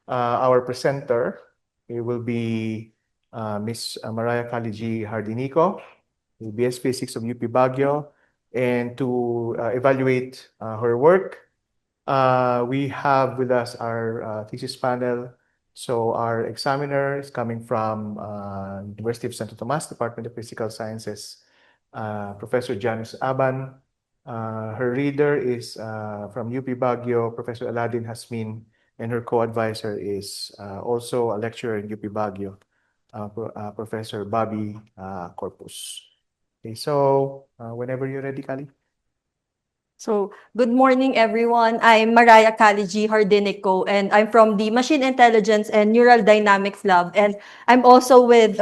Our presenter will be Ms. Mariah Kaliji Hardinico, BS Physics of UP Baguio. And to evaluate her work, we have with us our thesis panel. So our examiner is coming from University of Santo Tomas, Department of Physical Sciences, Professor Janus Aban. Her reader is from UP Baguio, Professor Aladin Hasmin, and her co-advisor is also a lecturer in UP Baguio, Professor Bobby Corpus. Okay, so whenever you're ready, Kali. So, good morning, everyone. I'm Mariah Kaliji Hardinico, and I'm from the Machine Intelligence and Neural Dynamics Lab. And I'm also with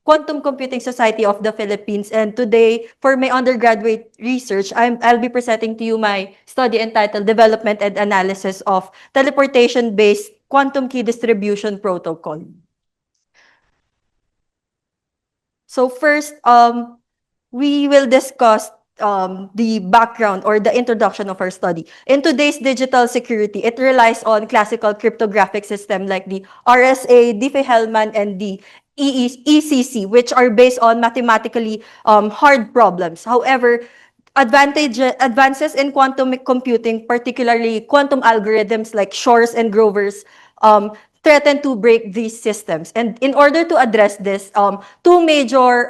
Quantum Computing Society of the Philippines. And today, for my undergraduate research, I'll be presenting to you my study entitled Development and Analysis of Teleportation-Based Quantum Key Distribution Protocol. So first, we will discuss the background or the introduction of our study. In today's digital security, it relies on classical cryptographic system like the RSA, Diffie-Hellman, and the ECC, which are based on mathematically hard problems. However, advances in quantum computing, particularly quantum algorithms like Shor's and Grover's, threaten to break these systems. And in order to address this, two major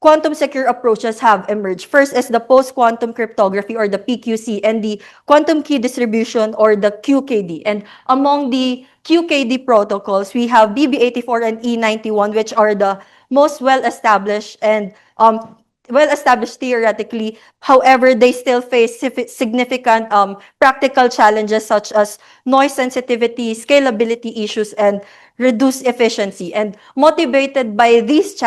quantum secure approaches have emerged. First is the post-quantum cryptography or the PQC and the quantum key distribution or the QKD. And among the QKD protocols, we have BB84 and E91, which are the most well-established and well-established theoretically. However, they still face significant practical challenges such as noise sensitivity, scalability issues, and reduced efficiency. And motivated by these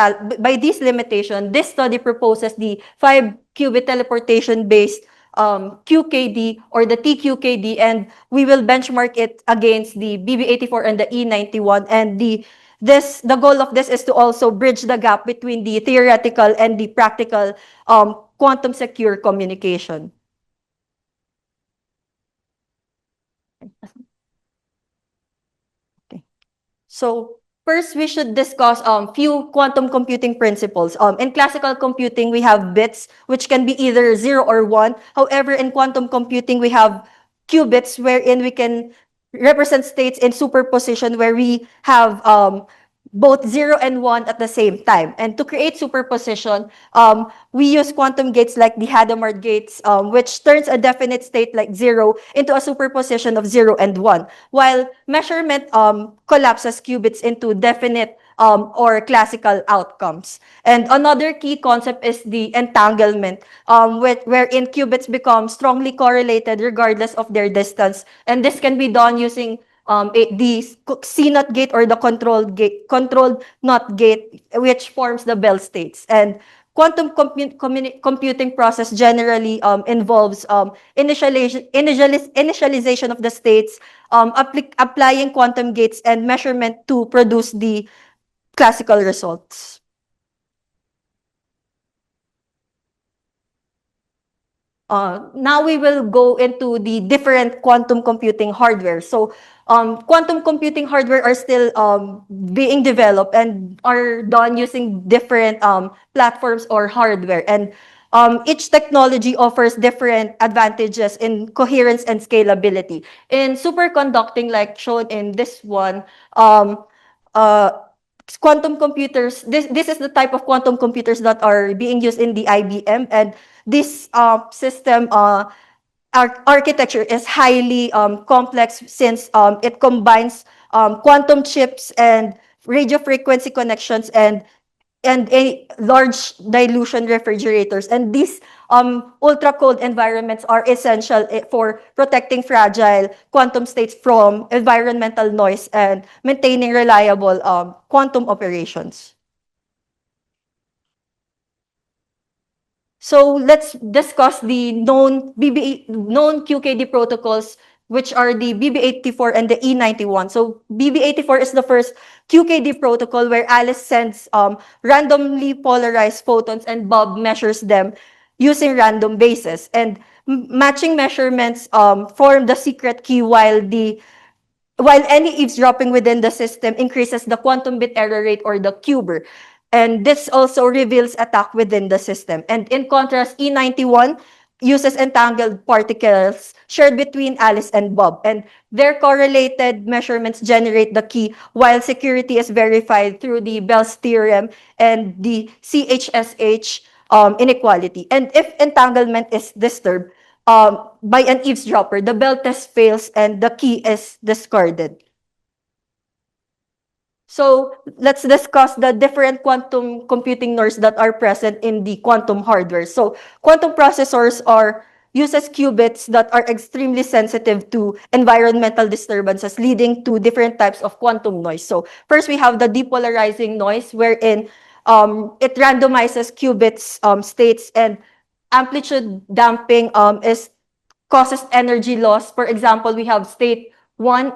limitations, this study proposes the 5-qubit teleportation-based QKD or the TQKD, and we will benchmark it against the BB84 and the E91. And the goal of this is to also bridge the gap between the theoretical and the practical quantum secure communication. Okay. So first, we should discuss few quantum computing principles. In classical computing, we have bits, which can be either 0 or 1. However, in quantum computing, we have qubits, wherein we can represent states in superposition, where we have both 0 and 1 at the same time. And to create superposition, we use quantum gates like the Hadamard gates, which turns a definite state like 0 into a superposition of 0 and 1, while measurement collapses qubits into definite or classical outcomes. And another key concept is the entanglement, wherein qubits become strongly correlated regardless of their distance. And this can be done using the CNOT gate or the controlled NOT gate, which forms the Bell states. And quantum computing process generally involves initialization of the states, applying quantum gates and measurement to produce the classical results. Now we will go into the different quantum computing hardware. So quantum computing hardware are still being developed and are done using different platforms or hardware. And each technology offers different advantages in coherence and scalability. In superconducting, like shown in this one, quantum computers, this is the type of quantum computers that are being used in the IBM, and this system architecture is highly complex, since it combines quantum chips and radio frequency connections and a large dilution refrigerators. And these ultra cold environments are essential for protecting fragile quantum states from environmental noise and maintaining reliable quantum operations. So let's discuss the known QKD protocols, which are the BB84 and the E91. So BB84 is the first QKD protocol where Alice sends randomly polarized photons and Bob measures them using random bases. And matching measurements form the secret key, while while any eavesdropping within the system increases the quantum bit error rate or the QBER. And this also reveals attack within the system. And in contrast, E91 uses entangled particles shared between Alice and Bob. And their correlated measurements generate the key, while security is verified through the Bell's theorem and the CHSH inequality. And if entanglement is disturbed by an eavesdropper, the Bell test fails and the key is discarded. So let's discuss the different quantum computing nodes that are present in the quantum hardware. So quantum processors uses qubits that are extremely sensitive to environmental disturbances, leading to different types of quantum noise. So first we have the depolarizing noise, wherein it randomizes qubits states, and amplitude damping causes energy loss. For example, we have state 1,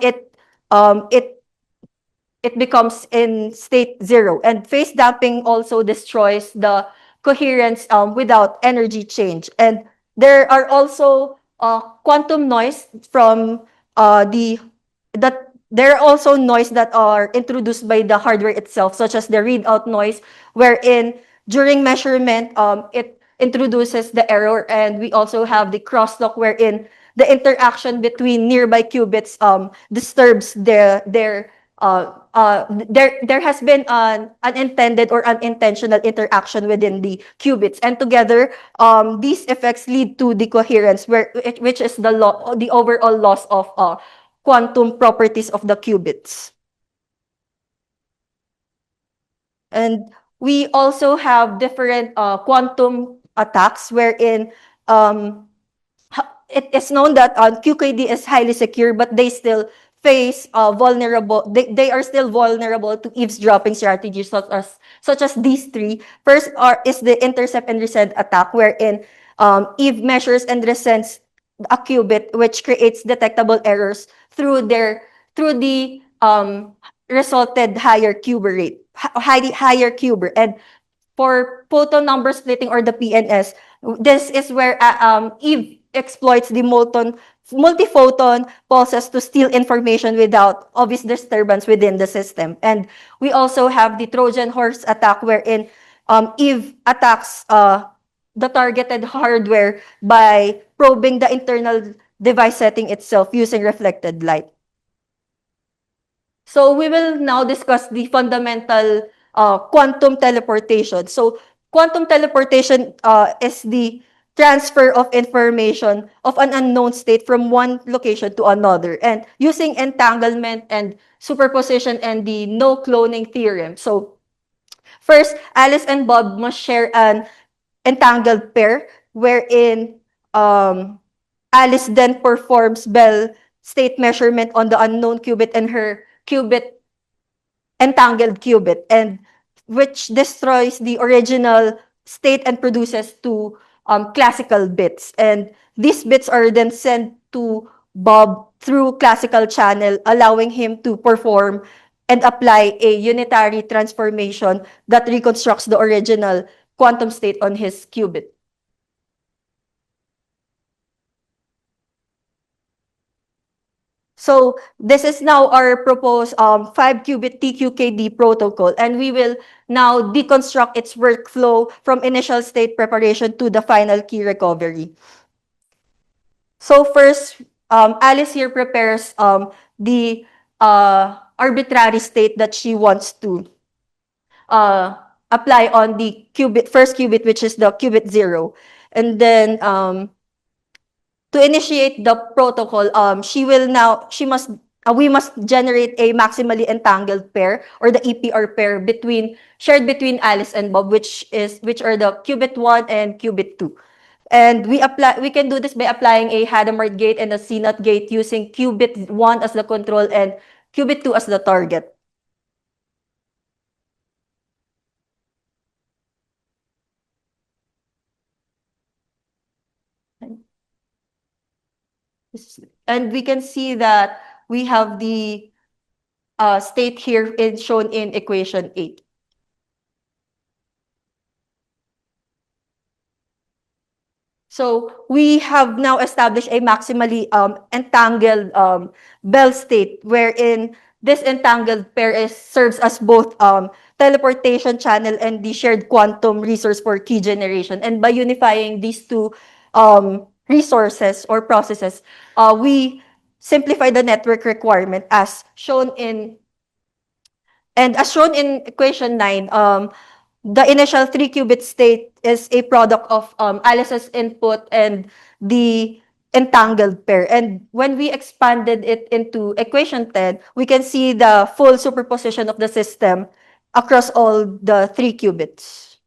it becomes in state 0. And phase damping also destroys the coherence without energy change. And there are also quantum noise from there are also noise that are introduced by the hardware itself, such as the readout noise, wherein during measurement, it introduces the error. And we also have the crosstalk, wherein the interaction between nearby qubits disturbs there has been an unintended or unintentional interaction within the qubits, and together these effects lead to decoherence, which is the overall loss of quantum properties of the qubits. And we also have different quantum attacks, wherein it is known that QKD is highly secure, but they still face vulnerable. They are still vulnerable to eavesdropping strategies, such as these three. First is the intercept and resend attack, wherein Eve measures and resends a qubit, which creates detectable errors through the resulted higher QBER rate, higher QBER. And for photon number splitting, or the PNS, this is where Eve exploits the multiphoton pulses to steal information without obvious disturbance within the system. And we also have the Trojan horse attack, wherein Eve attacks the targeted hardware by probing the internal device setting itself using reflected light. So we will now discuss the fundamental quantum teleportation. So quantum teleportation is the transfer of information of an unknown state from one location to another, and using entanglement and superposition and the no cloning theorem. So first, Alice and Bob must share an entangled pair, wherein Alice then performs Bell state measurement on the unknown qubit and her entangled qubit, and which destroys the original state and produces two classical bits. And these bits are then sent to Bob through classical channel, allowing him to perform and apply a unitary transformation that reconstructs the original quantum state on his qubit. So this is now our proposed 5-qubit TQKD protocol, and we will now deconstruct its workflow from initial state preparation to the final key recovery. So first, Alice here prepares the arbitrary state that she wants to apply on the first qubit, which is the qubit 0. And then to initiate the protocol, we must generate a maximally entangled pair, or the EPR pair, shared between Alice and Bob, which are the qubit 1 and qubit 2. And we can do this by applying a Hadamard gate and a CNOT gate, using qubit 1 as the control and qubit 2 as the target. And we can see that we have the state here shown in equation 8. So we have now established a maximally entangled Bell state wherein this entangled pair serves as both teleportation channel and the shared quantum resource for key generation. And by unifying these two resources or processes, we simplify the network requirement as shown in equation 9. The initial 3-qubit state is a product of Alice's input and the entangled pair. And when we expanded it into equation 10, we can see the full superposition of the system across all the 3 qubits.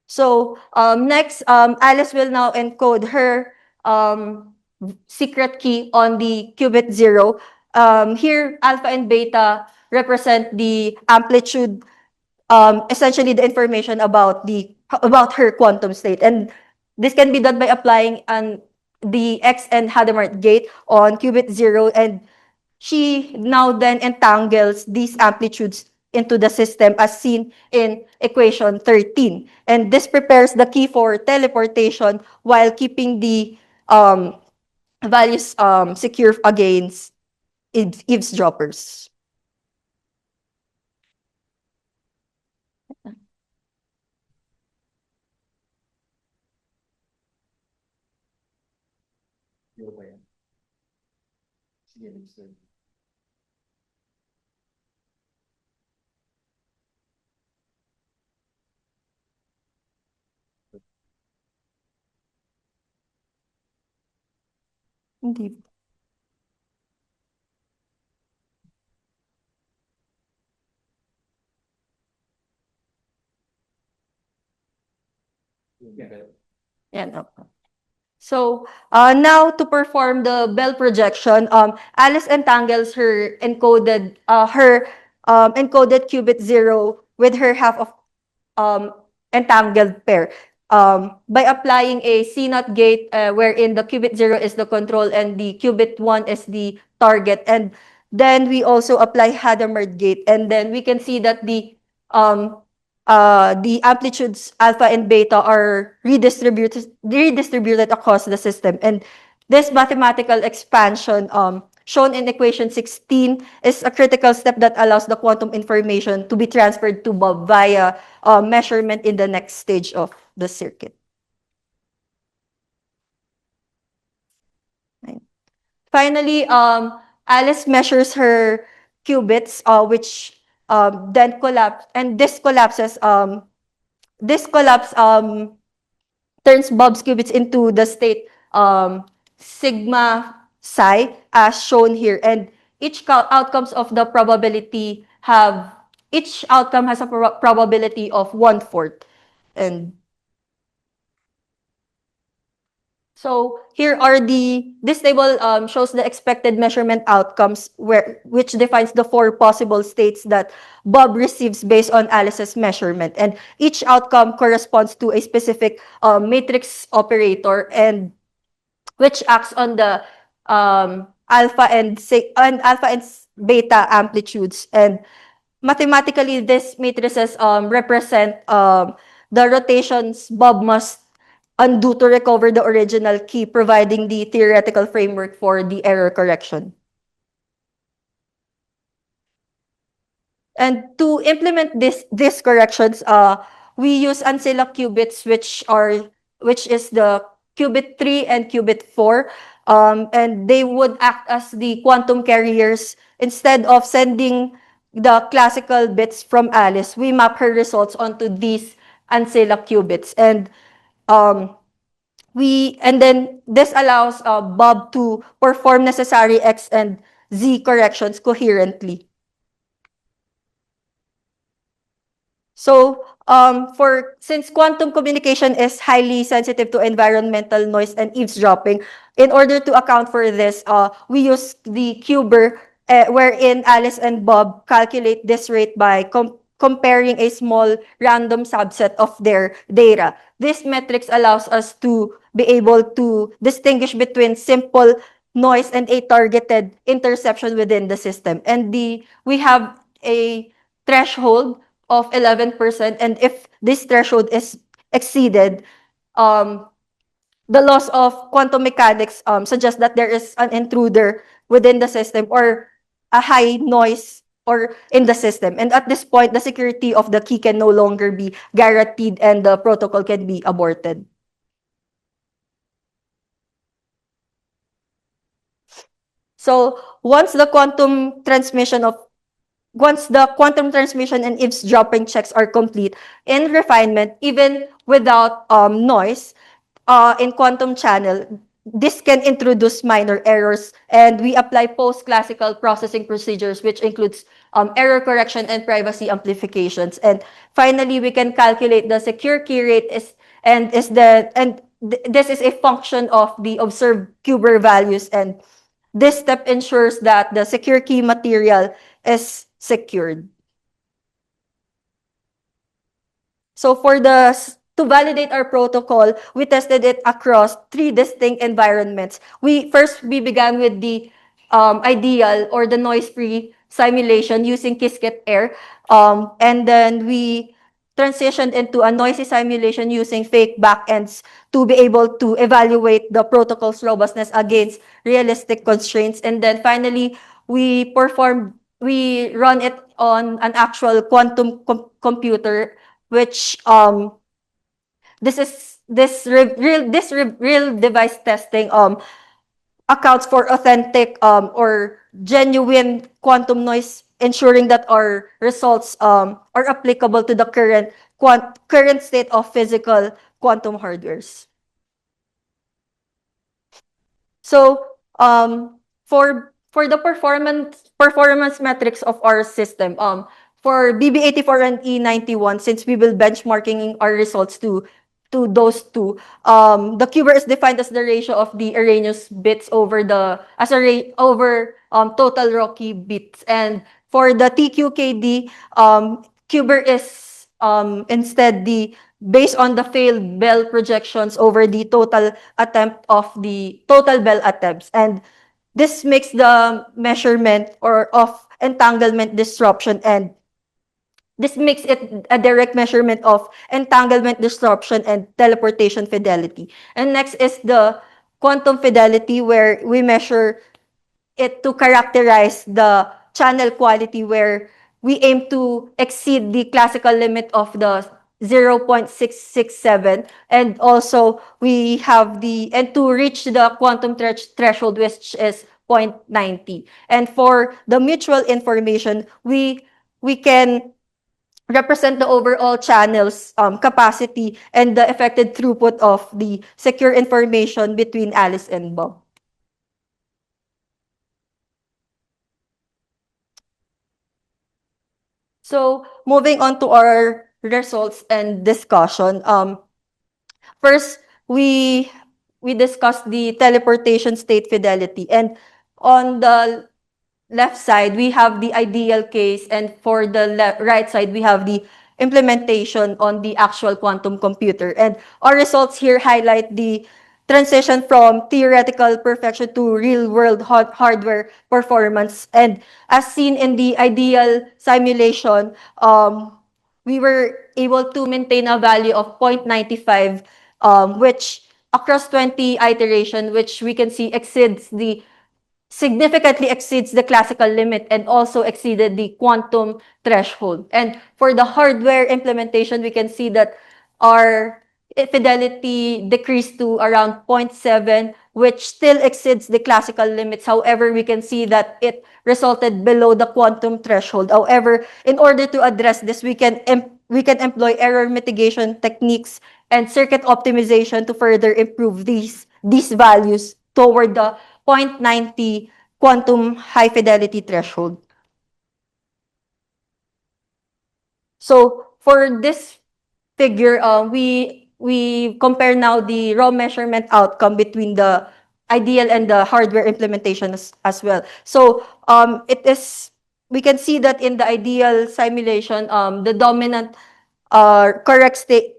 So next, Alice will now encode her secret key on the qubit 0. Here, alpha and beta represent the amplitude, essentially the information about her quantum state. And this can be done by applying the X and Hadamard gate on qubit 0, and she now then entangles these amplitudes into the system as seen in equation 13. And this prepares the key for teleportation while keeping the values secure against eavesdroppers. Hindi. Yan, okay. So now to perform the Bell projection, Alice entangles her encoded qubit 0 with her half of entangled pair by applying a CNOT gate wherein the qubit 0 is the control and the qubit 1 is the target. And then we also apply Hadamard gate, and then we can see that the amplitudes alpha and beta are redistributed across the system. And this mathematical expansion shown in equation 16 is a critical step that allows the quantum information to be transferred to Bob via measurement in the next stage of the circuit. Finally, Alice measures her qubits, which then collapse, and this collapse turns Bob's qubits into the state sigma psi as shown here, and each outcome has a probability of 1/4. And so here are this table shows the expected measurement outcomes which defines the 4 possible states that Bob receives based on Alice's measurement. And each outcome corresponds to a specific matrix operator and which acts on the alpha and beta amplitudes. And mathematically, these matrices represent the rotations Bob must undo to recover the original key, providing the theoretical framework for the error correction. And to implement these corrections, we use Ancilla qubits, which is the qubit 3 and qubit 4, and they would act as the quantum carriers. Instead of sending the classical bits from Alice, we map her results onto these Ancilla qubits, and then this allows Bob to perform necessary X and Z corrections coherently. So, since quantum communication is highly sensitive to environmental noise and eavesdropping, in order to account for this, we use the QBER, wherein Alice and Bob calculate this rate by comparing a small random subset of their data. This metrics allows us to be able to distinguish between simple noise and a targeted interception within the system. And we have a threshold of 11%, and if this threshold is exceeded, um, the laws of quantum mechanics suggest that there is an intruder within the system or a high noise or in the system. And at this point, the security of the key can no longer be guaranteed and the protocol can be aborted. So once the quantum transmission and eavesdropping checks are complete in refinement, even without noise, in quantum channel, this can introduce minor errors, and we apply post-classical processing procedures, which includes error correction and privacy amplifications. And finally, we can calculate the secure key rate this is a function of the observed Kuber values, and this step ensures that the secure key material is secured. So to validate our protocol, we tested it across 3 distinct environments. We began with the ideal or the noise-free simulation using Qiskit Air, and then we transitioned into a noisy simulation using fake backends to be able to evaluate the protocol's robustness against realistic constraints. And then finally, we run it on an actual quantum computer, which real device testing accounts for authentic or genuine quantum noise, ensuring that our results are applicable to the current state of physical quantum hardwares. So for the performance metrics of our system, for BB84 and E91, since we will benchmarking our results to those two, the Kuber is defined as the ratio of the Arrhenius bits over total Rocky bits, and for the TQKD, Kuber is instead based on the failed Bell projections over the total attempt of the total Bell attempts, and this makes the measurement of entanglement disruption, and this makes it a direct measurement of entanglement disruption and teleportation fidelity. And next is the quantum fidelity, where we measure it to characterize the channel quality, where we aim to exceed the classical limit of the 0.667, and also we have to reach the quantum threshold, which is 0.90. And for the mutual information, we can represent the overall channel's capacity and the affected throughput of the secure information between Alice and Bob. So moving on to our results and discussion. First, we discussed the teleportation state fidelity, and on the left side we have the ideal case, and for the right side we have the implementation on the actual quantum computer. And our results here highlight the transition from theoretical perfection to real-world hardware performance. And as seen in the ideal simulation, we were able to maintain a value of 0.95, which across 20 iteration, which we can see significantly exceeds the classical limit and also exceeded the quantum threshold. And for the hardware implementation, we can see that our fidelity decreased to around 0.7, which still exceeds the classical limits. However, we can see that it resulted below the quantum threshold. However, in order to address this, we can employ error mitigation techniques and circuit optimization to further improve these values toward the 0.90 quantum high fidelity threshold. So for this figure, we compare now the raw measurement outcome between the ideal and the hardware implementation as well. So we can see that in the ideal simulation, the dominant correct state,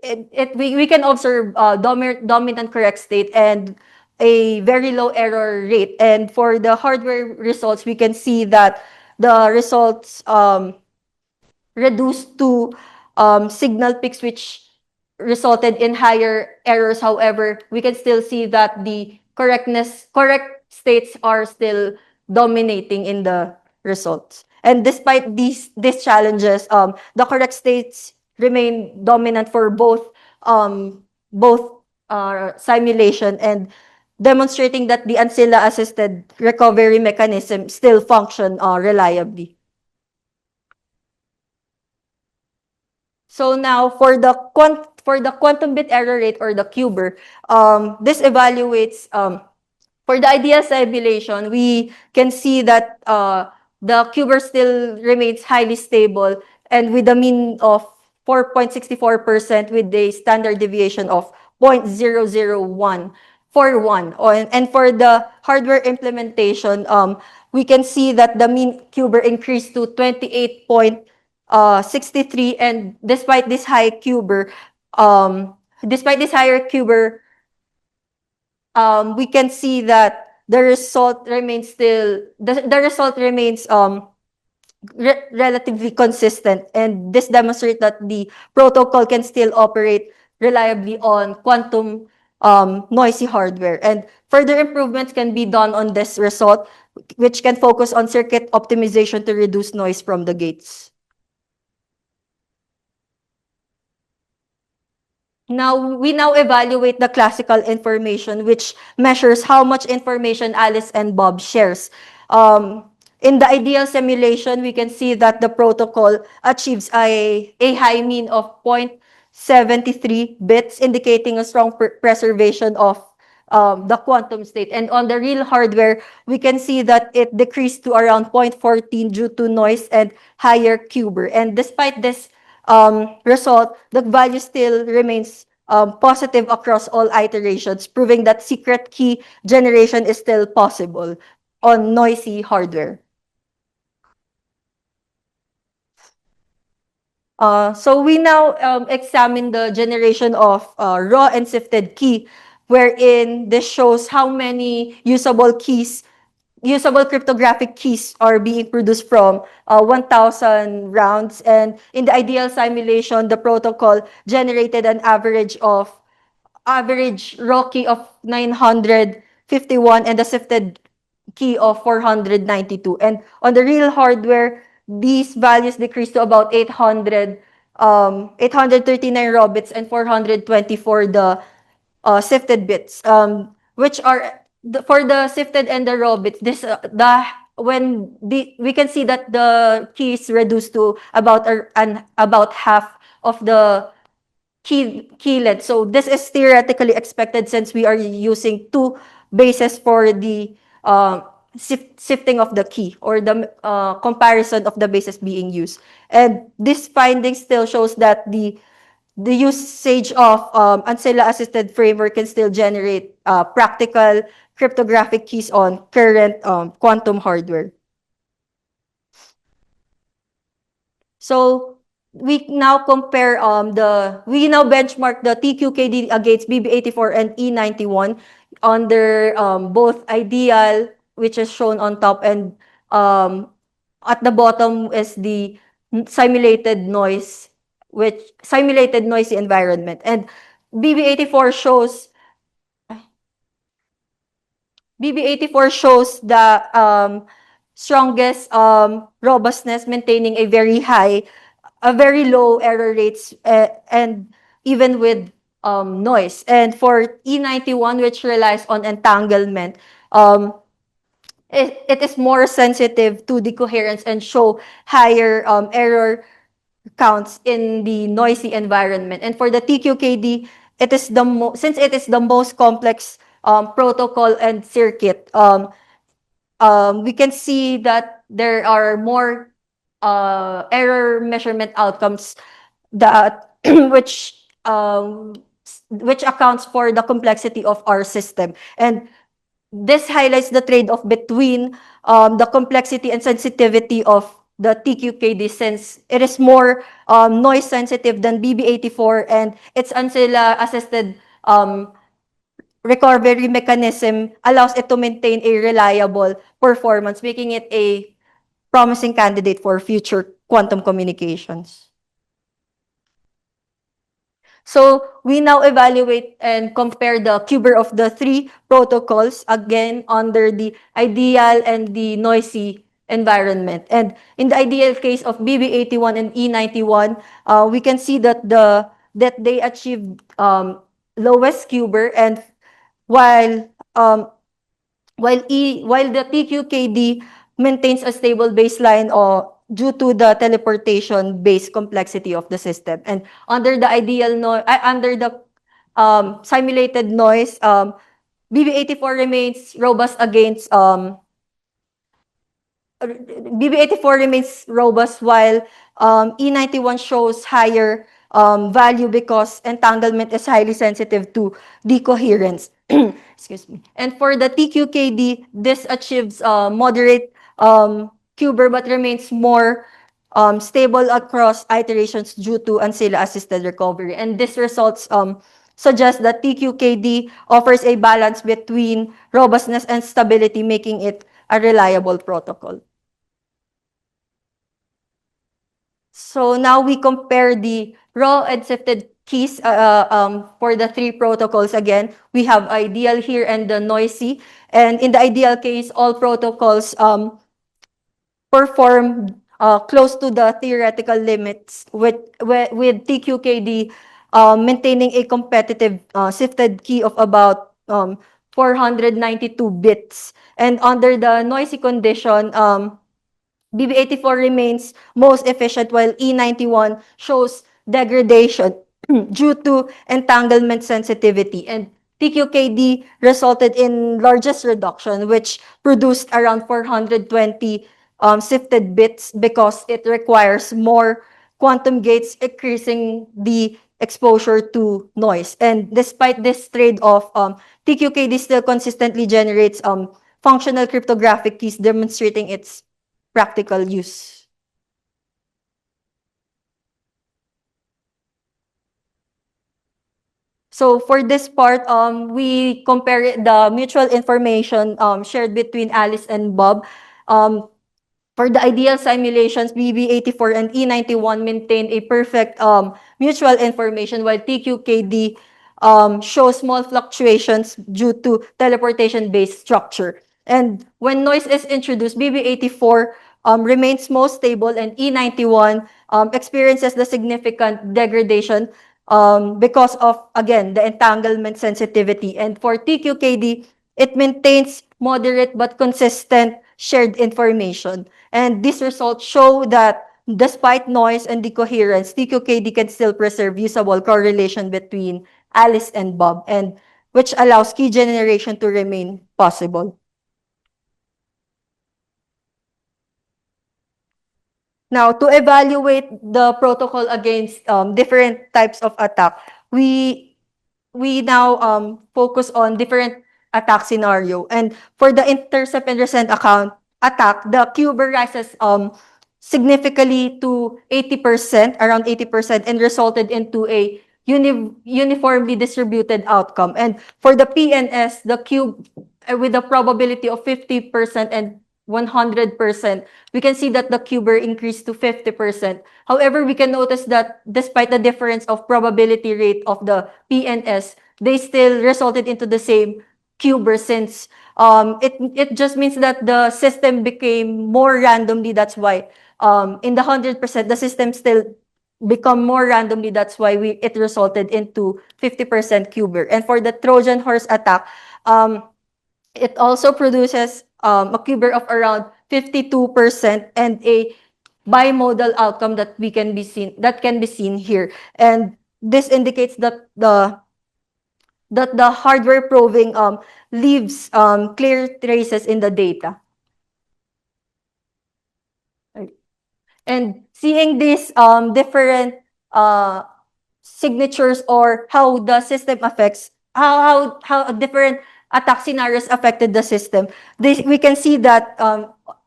we can observe dominant correct state and a very low error rate. And for the hardware results, we can see that the results reduced to signal peaks, which resulted in higher errors. However, we can still see that the correct states are still dominating in the results. And despite these challenges, the correct states remain dominant for both simulation, and demonstrating that the Ancilla assisted recovery mechanism still function reliably. So now for the quantum bit error rate, or the QBER, this evaluates for the ideal simulation. We can see that the QBER still remains highly stable, and with a mean of 4.64% with a standard deviation of 0.00141. And for the hardware implementation, we can see that the mean QBER increased to 28.63, and despite this high QBER, despite this higher QBER, we can see that the result remains relatively consistent, and this demonstrates that the protocol can still operate reliably on quantum noisy hardware. And further improvements can be done on this result, which can focus on circuit optimization to reduce noise from the gates. We now evaluate the classical information, which measures how much information Alice and Bob shares. In the ideal simulation, we can see that the protocol achieves a high mean of 0.73 bits, indicating a strong preservation of the quantum state. And on the real hardware, we can see that it decreased to around 0.14 due to noise and higher QBER. And despite this result, the value still remains positive across all iterations, proving that secret key generation is still possible on noisy hardware. So we now examine the generation of raw and sifted key, wherein this shows how many usable cryptographic keys are being produced from 1,000 rounds. And in the ideal simulation, the protocol generated an average raw key of 951 and a sifted key of 492. And on the real hardware, these values decreased to about 839 raw bits and 424 the sifted bits, which are for the sifted and the raw bits. We can see that the key is reduced to about half of the key length. So this is theoretically expected, since we are using two bases for the sifting of the key, or the comparison of the bases being used. And this finding still shows that the usage of Ancilla-assisted framework can still generate practical cryptographic keys on current quantum hardware. So we now benchmark the TQKD against BB84 and E91 under both ideal, which is shown on top, and at the bottom is the simulated noisy environment. And BB84 shows the strongest robustness, maintaining a very low error rates, and even with noise. And for E91, which relies on entanglement, it is more sensitive to the coherence and show higher error counts in the noisy environment. And for the TQKD, since it is the most complex protocol and circuit, we can see that there are more error measurement outcomes that which accounts for the complexity of our system. And this highlights the trade-off between the complexity and sensitivity of the TQKD, since it is more noise sensitive than BB84, and its Ancilla-assisted recovery mechanism allows it to maintain a reliable performance, making it a promising candidate for future quantum communications. So we now evaluate and compare the QBER of the three protocols, again under the ideal and the noisy environment. And in the ideal case of BB81 and E91, we can see that they achieved lowest QBER, and while while the TQKD maintains a stable baseline due to the teleportation-based complexity of the system. And under the under the simulated noise, BB84 remains robust against BB84 remains robust, while E91 shows higher value because entanglement is highly sensitive to decoherence. Excuse me. And for the TQKD, this achieves moderate QBER but remains more stable across iterations due to Ancilla-assisted recovery. And this results suggest that TQKD offers a balance between robustness and stability, making it a reliable protocol. So now we compare the raw and sifted keys for the three protocols. Again, we have ideal here and the noisy. And in the ideal case, all protocols perform close to the theoretical limits, with TQKD maintaining a competitive sifted key of about 492 bits. And under the noisy condition, BB84 remains most efficient, while E91 shows degradation due to entanglement sensitivity. And TQKD resulted in largest reduction, which produced around 420 sifted bits because it requires more quantum gates, increasing the exposure to noise. And despite this trade-off, TQKD still consistently generates functional cryptographic keys, demonstrating its practical use. So for this part, we compare the mutual information shared between Alice and Bob. For the ideal simulations, BB84 and E91 maintain a perfect mutual information, while TQKD shows small fluctuations due to teleportation-based structure. And when noise is introduced, BB84 remains most stable, and E91 experiences the significant degradation because of, again, the entanglement sensitivity. And for TQKD, it maintains moderate but consistent shared information. And these results show that despite noise and decoherence, TQKD can still preserve usable correlation between Alice and Bob, and which allows key generation to remain possible. Now, to evaluate the protocol against different types of attack, we now focus on different attack scenario. And for the intercept and resend account attack, the QBER rises significantly to 80%, around 80%, and resulted into a uniformly distributed outcome. And for the PNS, the cube with a probability of 50% and 100%, we can see that the QBER increased to 50%. However, we can notice that despite the difference of probability rate of the PNS, they still resulted into the same QBER, since it just means that the system became more randomly. That's why in the 100%, the system still become more randomly. That's why it resulted into 50% QBER. And for the Trojan horse attack, it also produces a QBER of around 52% and a bimodal outcome that can be seen here. And this indicates that the hardware proving leaves clear traces in the data. And seeing these different signatures, or how the system affects, how different attack scenarios affected the system, we can see that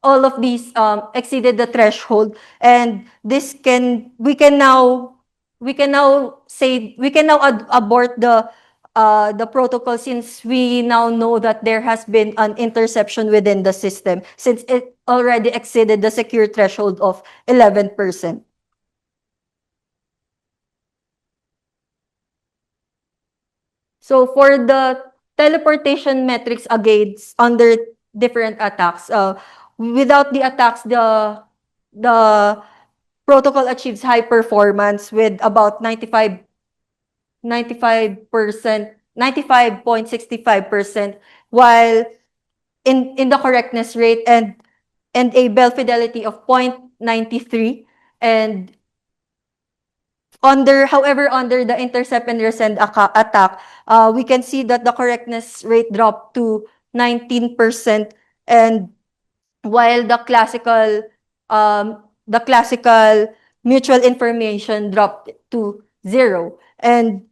all of these exceeded the threshold, and we can now abort the the protocol, since we now know that there has been an interception within the system, since it already exceeded the secure threshold of 11%. So for the teleportation metrics against under different attacks, without the attacks, the protocol achieves high performance with about 95.65%, while in the correctness rate and a Bell fidelity of 0.93, and however, under the intercept and resend attack, we can see that the correctness rate dropped to 19%, and while the classical mutual information dropped to 0. And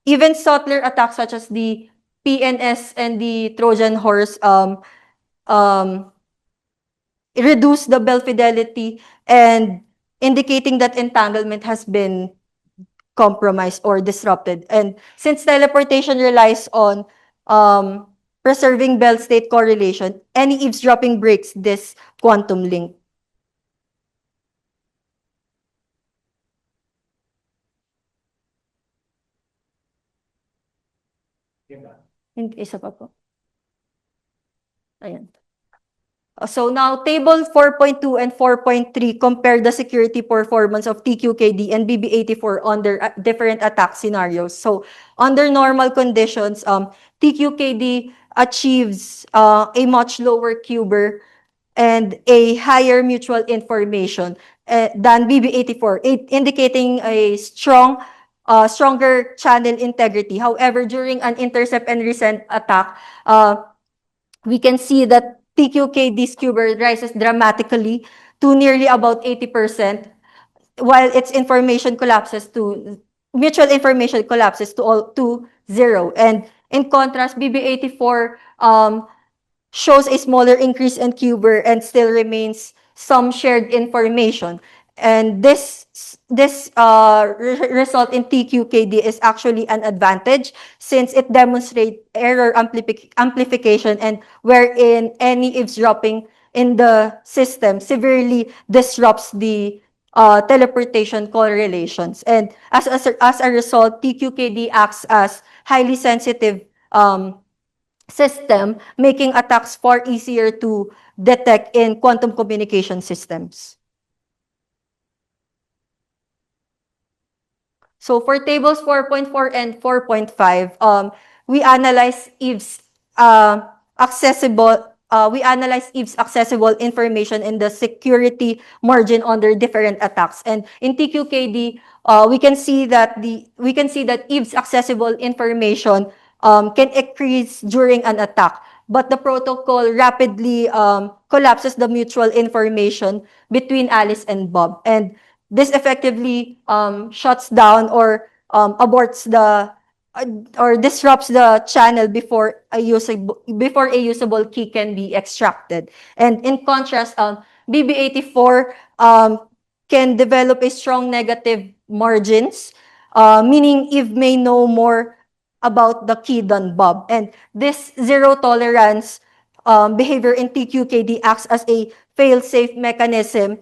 even subtler attacks such as the PNS and the Trojan horse reduce the Bell fidelity, and indicating that entanglement has been compromised or disrupted. And since teleportation relies on preserving Bell state correlation, any eavesdropping breaks this quantum link. Isa pa po. Ayan. So now, table 4.2 and 4.3 compare the security performance of TQKD and BB84 under different attack scenarios. So under normal conditions, TQKD achieves a much lower QBER and a higher mutual information than BB84, indicating a stronger channel integrity. However, during an intercept and resend attack, we can see that TQKD's QBER rises dramatically to nearly about 80%, while its mutual information collapses to 0. And in contrast, BB84 shows a smaller increase in QBER and still remains some shared information. And this result in TQKD is actually an advantage, since it demonstrates error amplification, and wherein any eavesdropping in the system severely disrupts the teleportation correlations. And as a result, TQKD acts as highly sensitive system, making attacks far easier to detect in quantum communication systems. So for tables 4.4 and 4.5, we analyze Eve's accessible information in the security margin under different attacks. And in TQKD, we can see that Eve's accessible information can increase during an attack, but the protocol rapidly collapses the mutual information between Alice and Bob, and this effectively shuts down or aborts or disrupts the channel before a usable key can be extracted. And in contrast, BB84 can develop a strong negative margins, meaning Eve may know more about the key than Bob. And this zero tolerance behavior in TQKD acts as a fail-safe mechanism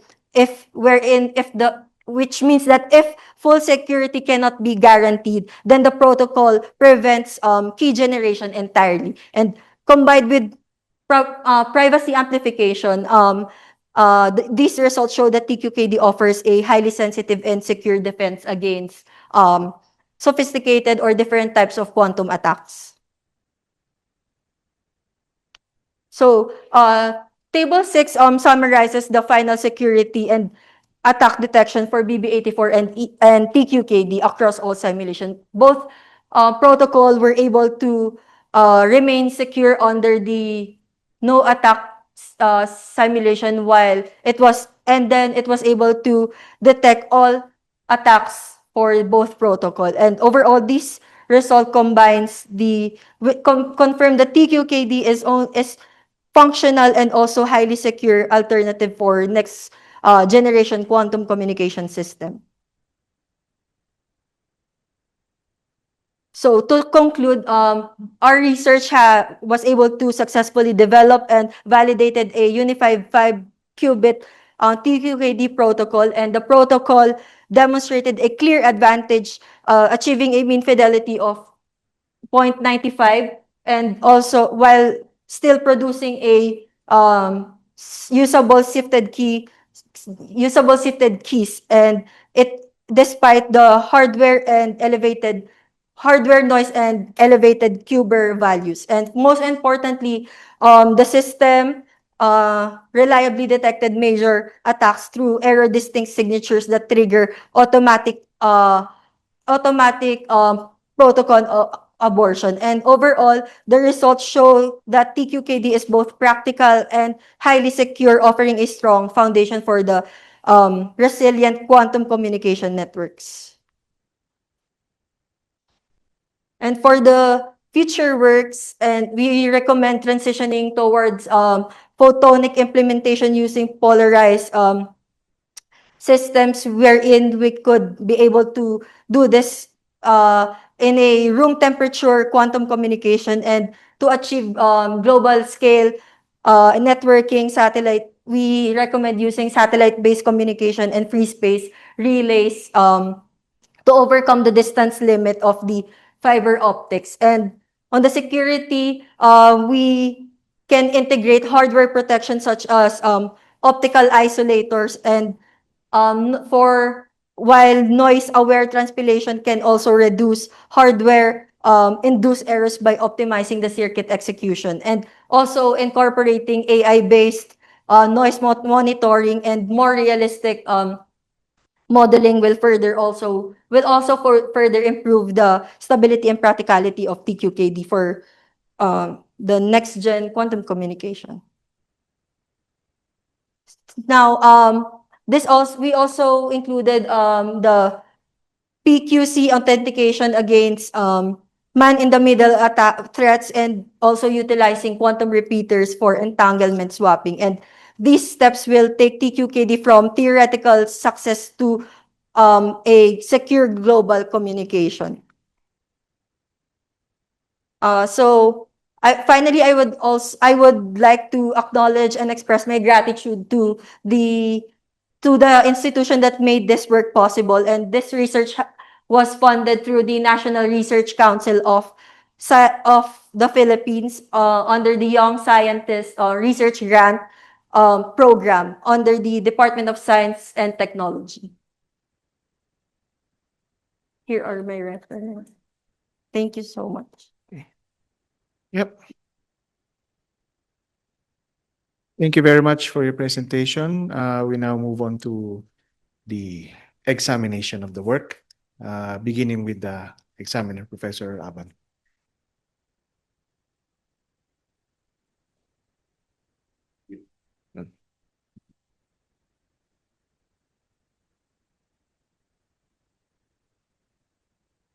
which means that if full security cannot be guaranteed, then the protocol prevents key generation entirely. And combined with privacy amplification, these results show that TQKD offers a highly sensitive and secure defense against sophisticated or different types of quantum attacks. So, Table 6 summarizes the final security and attack detection for BB84 and TQKD across all simulation. Both protocol were able to remain secure under the no attack simulation, while it was able to detect all attacks for both protocol. And overall, this result confirm that TQKD is functional and also highly secure alternative for next generation quantum communication system. So to conclude, our research was able to successfully develop and validated a unified 5-qubit TQKD protocol, and the protocol demonstrated a clear advantage, achieving a mean fidelity of 0.95, and also while still producing a usable shifted keys, and it despite the hardware noise and elevated Kuber values. And most importantly, the system reliably detected major attacks through error distinct signatures that trigger automatic protocol abortion. And overall, the results show that TQKD is both practical and highly secure, offering a strong foundation for the resilient quantum communication networks. And for the future works, and we recommend transitioning towards photonic implementation using polarized systems, wherein we could be able to do this in a room temperature quantum communication, and to achieve global scale networking satellite. We recommend using satellite-based communication and free space relays to overcome the distance limit of the fiber optics. And on the security, we can integrate hardware protection such as optical isolators, and for while noise-aware transpilation can also reduce hardware induced errors by optimizing the circuit execution, and also incorporating AI-based noise monitoring and more realistic modeling will further improve the stability and practicality of TQKD for the next gen quantum communication. Now, we also included the PQC authentication against man-in-the-middle attack threats, and also utilizing quantum repeaters for entanglement swapping. And these steps will take TQKD from theoretical success to a secure global communication. So finally, I would like to acknowledge and express my gratitude to the institution that made this work possible. And this research was funded through the National Research Council of the Philippines under the Young Scientist Research Grant program under the Department of Science and Technology. Here are my references. Thank you so much. Yep. Thank you very much for your presentation. We now move on to the examination of the work, beginning with the examiner, Professor Aban.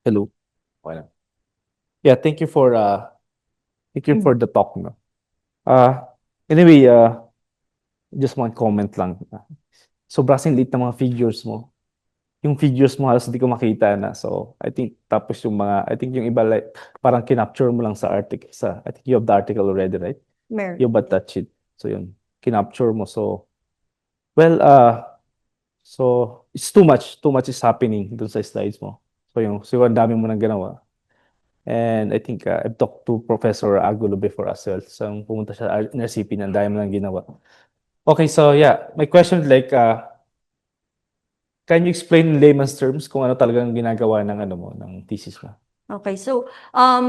Hello. Wala. Yeah, thank you for the talk, no. Anyway, just one comment lang. Sobrang liit ng mga figures mo. Yung figures mo halos hindi ko makita na. So, I think tapos I think yung iba like parang kinapture mo lang sa article I think you have the article already, right? Meron. You but touch it. So yun, kinapture mo. So well, so it's too much is happening dun sa slides mo. So ang dami mo nang ginawa. And I think I've talked to Professor Agulo before as well. So pumunta siya NRCP ng dami mo nang ginawa. Okay, so yeah, my question is like can you explain in layman's terms kung ano talagang ginagawa ng thesis mo? Okay, so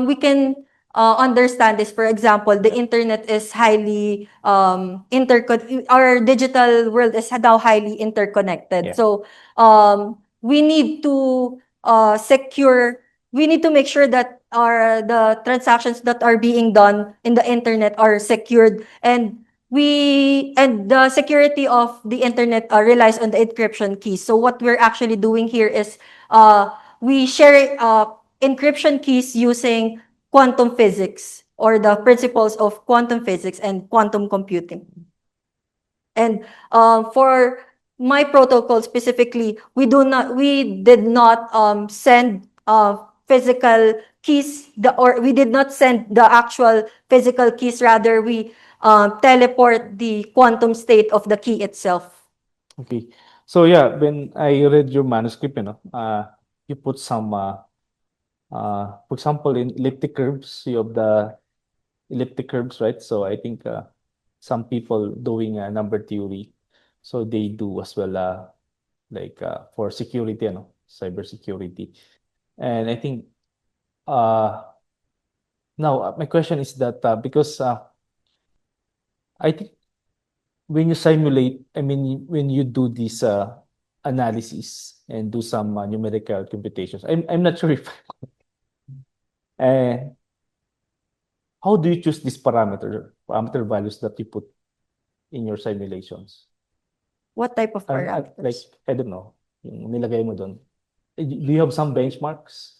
we can understand this. For example, the internet is highly our digital world is now highly interconnected. Yeah. So we need to make sure that the transactions that are being done in the internet are secured, and the security of the internet relies on the encryption keys. So what we're actually doing here is we share encryption keys using quantum physics, or the principles of quantum physics and quantum computing. And for my protocol specifically, we did not send physical keys, or we did not send the actual physical keys, rather we teleport the quantum state of the key itself. Okay. So yeah, when I read your manuscript, you put some, for example, in elliptic curves, you have the elliptic curves, right? So I think some people doing number theory, so they do as well, like for security, cyber security. And I think now my question is that because I think when you simulate, I mean, when you do this analysis and do some numerical computations, I'm not sure if uh, how do you choose these parameter values that you put in your simulations? What type of Like, parameters? I don't know, yung nilagay mo doon. Do you have some benchmarks?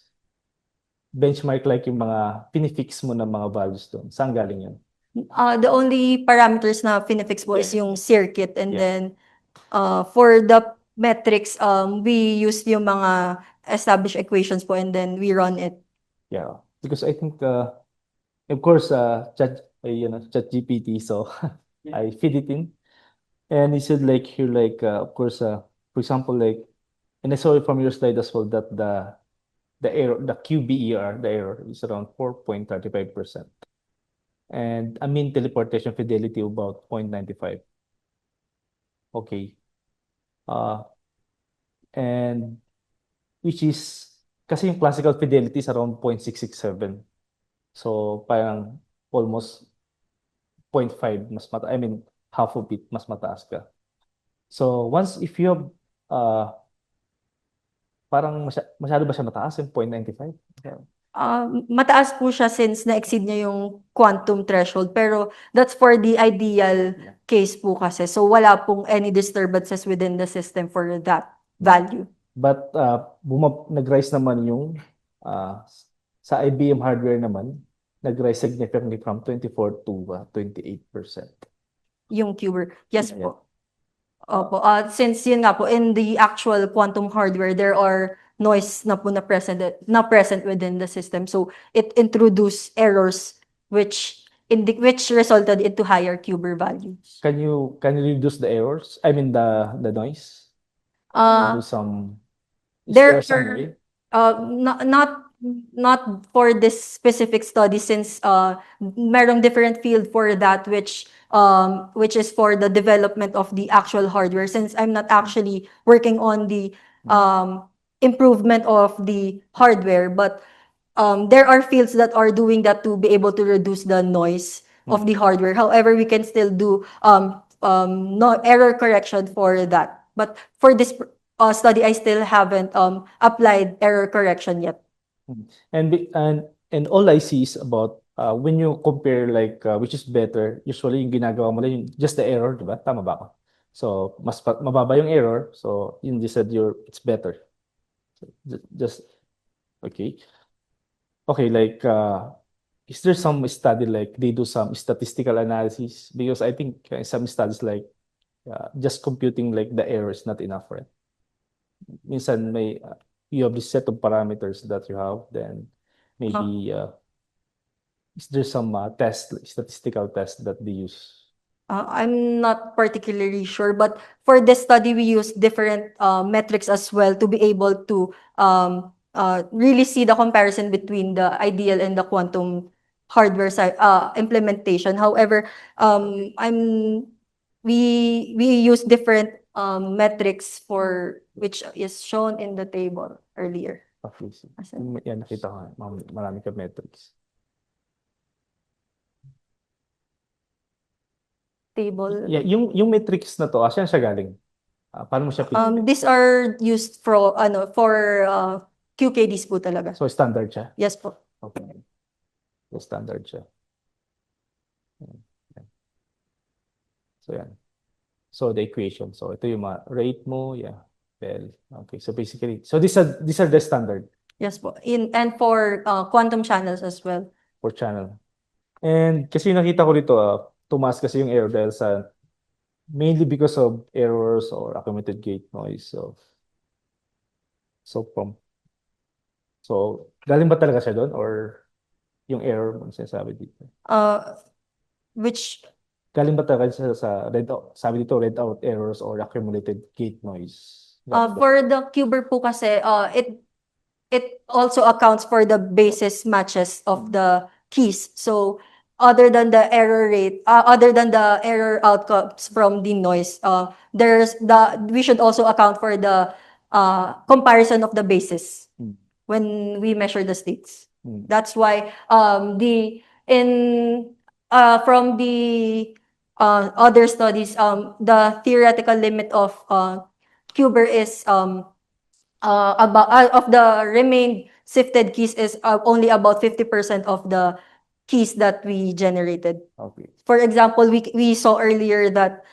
Benchmark like yung mga pinifix mo ng mga values doon. Saan galing yun? The only parameters na finifix po is yung circuit, and Yeah. then for the metrics, we use yung mga established equations po, and then we run it. Yeah. Because I think, of course, ChatGPT, so I feed it in. And he said like here, like, of course, for example, like, and I saw it from your slide as well that the error, the QBER, the error is around 4.35%. And I mean teleportation fidelity about 0.95. Okay. Uh, and which is, kasi yung classical fidelity is around 0.667. So parang almost 0.5 mas mata, I mean half of it mas mataas ka. So once if you have parang masyado ba siya mataas yung 0.95? Yeah. Mataas po siya since na-exceed niya yung quantum threshold, pero that's for the ideal case po kasi. So wala pong any disturbances within the system for that value. But nag-rise naman yung sa IBM hardware naman, nag-rise significantly from 24 to 28%. Yung QBER. Yes Yeah. po. Opo. Since yun nga po, in the actual quantum hardware, there are noise na po na present within the system. So it introduced errors which resulted into higher QBER values. Can you reduce the errors? I mean the noise? Do some is There there some are way? not for this specific study, since merong different field for that, which is for the development of the actual hardware, since I'm not actually working on the improvement of the hardware, but there are fields that are doing that to be able to reduce the noise of the hardware. However, we can still do no error correction for that. But for this study, I still haven't applied error correction yet. And all I see is about when you compare like which is better, usually yung ginagawa mo lang yung just the error, di ba? Tama ba ako? So mas mababa yung error, so you said it's better. So, just okay. Okay, like is there some study like they do some statistical analysis? Because I think some studies like just computing like the error is not enough, right? Minsan may you have this set of parameters that you have, then maybe is there some statistical test that they use? I'm not particularly sure, but for this study, we use different metrics as well to be able to really see the comparison between the ideal and the quantum hardware side implementation. However, we use different metrics for which is shown in the table earlier. Okay, so, Asan? yan, nakita ko, marami ka metrics. Table. Yeah, yung metrics na to, saan siya galing? Paano mo siya pinili? These are used for QKDs po talaga. So standard siya? Yes po. Okay. So standard siya. Yan. So yan. So the equation. So ito yung rate mo, yeah. Well, okay. So basically, so these are the standard Yes po. And for quantum channels as well. for channel. And kasi yung nakita ko dito, tumaas kasi yung error dahil sa mainly because of errors or accumulated gate noise. So Galing ba talaga siya doon or yung error mo sinasabi dito? Which Galing ba talaga siya sa sabi dito red out errors or accumulated gate noise? Galing ba? for the Cuber po kasi, it also accounts for the basis matches of the keys. So other than the error rate, other than the error outcomes from the noise, we should also account for the comparison of the basis Hmm. when we measure the states. Hmm. That's why from the other studies, the theoretical limit of Cuber is about of the remained sifted keys is only about 50% of the keys that we generated. Okay. For example, we saw earlier that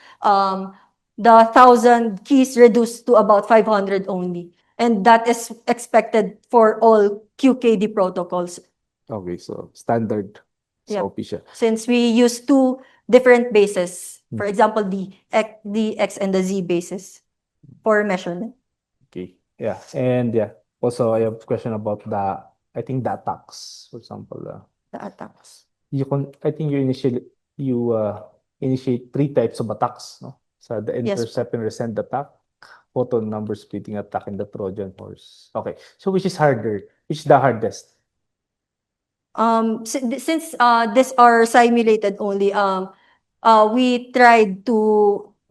the 1,000 keys reduced to about 500 only, and that is expected for all QKD protocols. Okay, so standard Yep. SOP siya. Since we use two different bases, Hmm. for example, the X and the Z bases for measurement. Okay. Yeah. And yeah. Also, I have a question about I think the attacks, for example. The attacks. I think you initiate three types of attacks, no? So the Yes. intercept and resend attack, photon number splitting attack, and the Trojan horse. Okay. So which is harder? Which is the hardest? Since these are simulated only, we tried to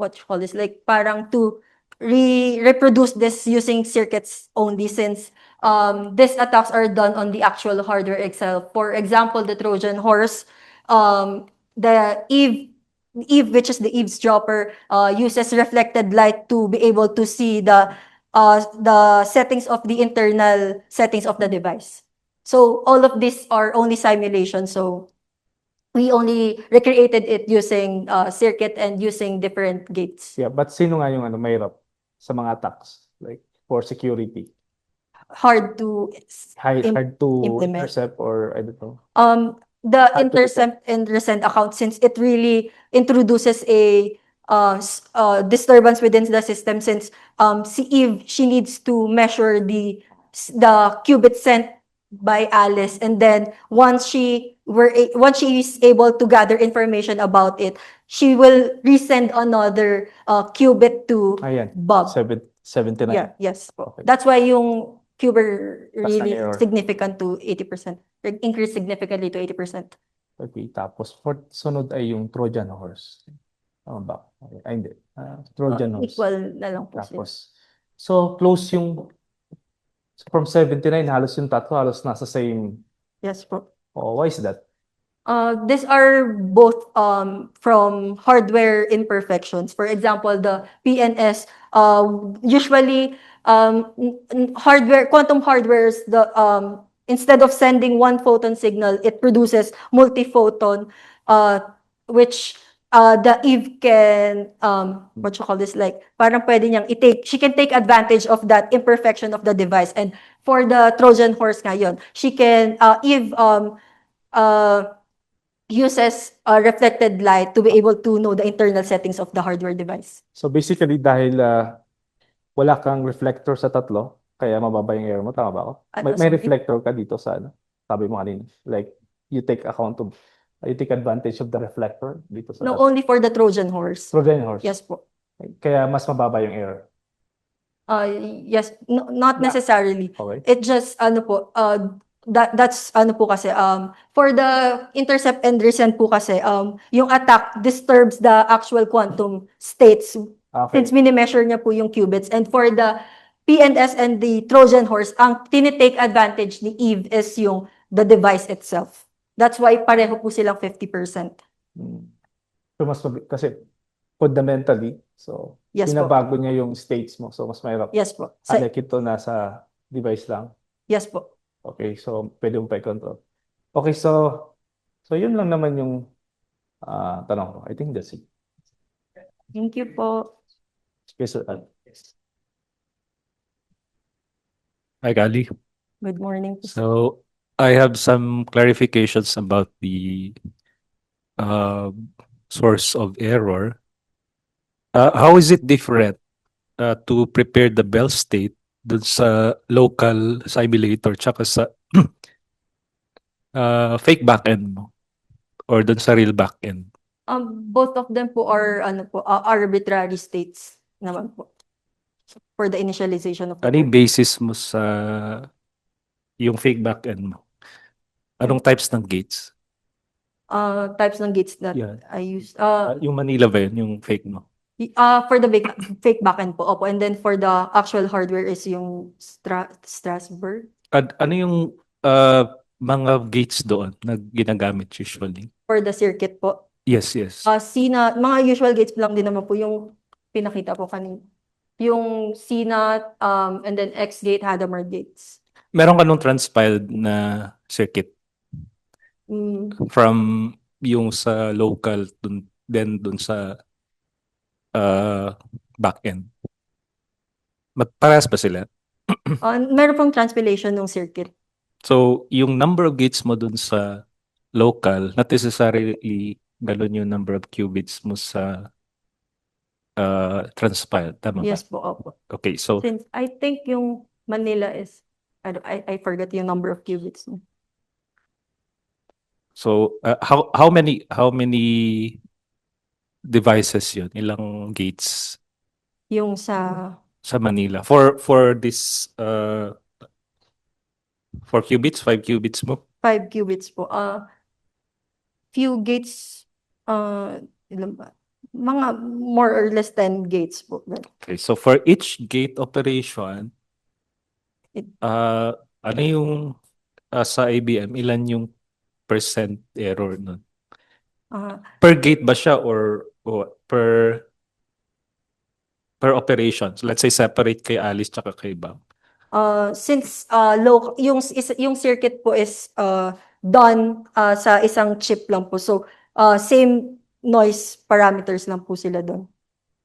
what you call this, like parang to reproduce this using circuits only, since these attacks are done on the actual hardware itself. For example, the Trojan horse, the Eve, which is the eavesdropper, uses reflected light to be able to see the settings of the internal settings of the device. So all of these are only simulation. So we only recreated it using circuit and using different gates. Yeah, but sino nga yung mahirap sa mga attacks? Like for security. Hard to Hard to implement. intercept or I don't know. The Hard to intercept and resend account, since it really introduces a disturbance within the system, since si Eve, she needs to measure the qubit sent by Alice, and then once she is able to gather information about it, she will resend another qubit to Ayan, Bob. 79. Yeah, yes po. Okay. That's why yung Cuber really error. significant to 80%. Increase significantly to 80%. Okay, tapos sunod ay yung Trojan horse. Tama ba? Okay. Ay, hindi. Trojan horse. Equal na lang po sila. Tapos, so close yung from 79, halos yung tatlo, halos nasa same. Yes po. Oh, why is that? These are both from hardware imperfections. For example, the PNS, usually quantum hardwares, instead of sending one photon signal, it produces multi-photon, which the Eve can what you call this, like parang pwede niyang she can take advantage of that imperfection of the device. And for the Trojan horse ngayon, she can Eve uses reflected light to be able to know the internal settings of the hardware device. So basically, dahil wala kang reflector sa tatlo, kaya mababa yung error mo. Tama ba ako? May reflector ka dito sa sabi mo kanina. Like, you take advantage of the reflector dito sa No, only for the Trojan horse. Trojan horse. Yes po. Kaya mas mababa yung error. Yes, not necessarily. Okay. It just that's po kasi for the intercept and resend po kasi yung attack disturbs the actual quantum states, Okay. since mini-measure niya po yung qubits. And for the PNS and the Trojan horse, ang tinitake advantage ni Eve is yung the device itself. That's why pareho po silang 50%. So kasi fundamentally, so Yes po. binabago niya yung states mo. So mas mahirap. Yes po. Unlike ito nasa device lang. Yes po. Okay, so pwede mo pa i-control. Okay, so yun lang naman yung tanong ko. I think that's it. Thank you po. Okay, so, Hi, Gali. Good morning po. So I have some clarifications about the source of error. How is it different to prepare the Bell state dun sa local simulator tsaka sa fake backend mo or dun sa real backend? Both of them po are ano po, arbitrary states naman po. So, for the initialization of the Ano yung code. basis mo sa yung fake backend mo? Anong types ng gates? Types ng gates that Yeah. I use. Yung Manila ba yun, yung fake mo? For the fake backend po, opo. And then for the actual hardware is yung Strasbourg. Ano yung mga gates doon na ginagamit usually? For the circuit po. Yes, yes. Mga usual gates lang din naman po yung pinakita po kanina. Yung CNOT, and then X gate, Hadamard gates. Meron ka nung transpiled na circuit from yung sa local dun sa backend. Parehas ba sila? Meron pong transpilation ng circuit. So, yung number of gates mo dun sa local, not necessarily ganun yung number of qubits mo sa transpiled. Tama ba? Yes po, opo. Okay, so Since I think yung Manila is, I forgot yung number of qubits. how many devices yun? Ilang gates Yung sa sa Manila for this 4 qubits, 5 qubits mo? 5 qubits po. Few gates, ilan ba? Mga more or less 10 gates po. Okay, so for each gate operation, It- ano yung sa IBM, ilan yung percent error nun? Per gate ba siya or per operation? So let's say separate kay Alice tsaka kay Bam. Since yung circuit po is done sa isang chip lang po. So same noise parameters lang po sila doon.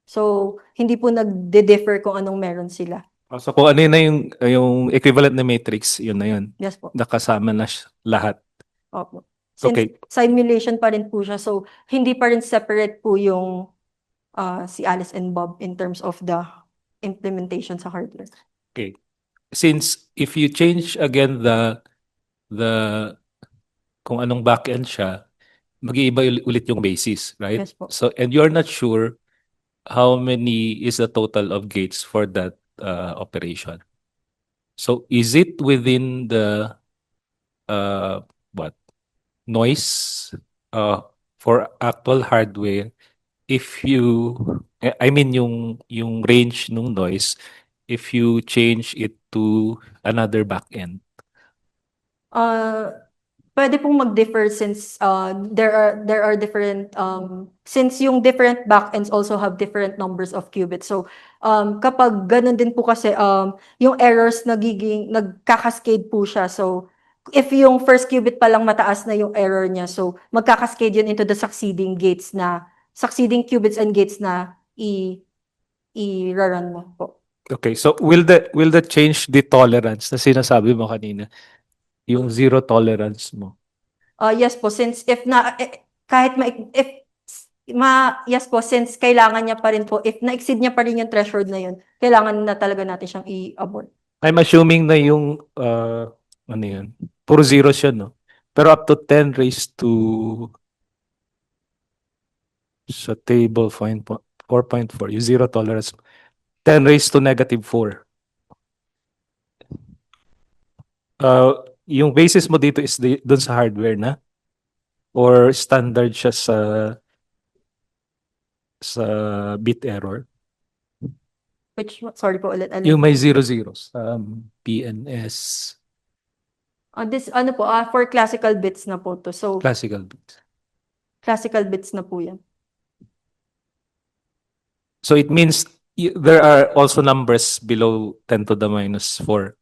So hindi po nagde-differ kung anong meron sila. So kung ano yun na yung equivalent na matrix, yun na yun. Yes po. Nakasama na lahat. Opo. Since Okay. simulation pa rin po siya, so hindi pa rin separate po yung si Alice and Bob in terms of the implementation sa hardware. Okay. Since if you change again the kung anong backend siya, mag-iiba ulit yung basis, right? Yes po. So and you're not sure how many is the total of gates for that operation. So is it within the what noise for actual hardware if you I mean yung range ng noise if you change it to another backend? Pwede pong mag-differ since there are different since yung different backends also have different numbers of qubits. So kapag ganun din po kasi yung errors nagkakascade po siya. So if yung first qubit pa lang mataas na yung error niya, so magkakascade yun into the succeeding qubits and gates na i-run mo po. Okay, so will that change the tolerance na sinasabi mo kanina? Yung zero tolerance mo? Yes po, since yes po, since kailangan niya pa rin po, if na-exceed niya pa rin yung threshold na yun, kailangan na talaga natin siyang i-abort. I'm assuming na yung ano yun, puro zeros yun, no? Pero up to 10 raised to sa table 4.4, yung zero tolerance, 10 raised to -4. Yung basis mo dito is dun sa hardware na? Or standard siya sa bit error? Sorry po ulit. Yung may zero zeros, PNS, This, ano po, for classical bits na po to. So, classical bit. classical bits na po yan. So it means there are also numbers below 10 to the -4.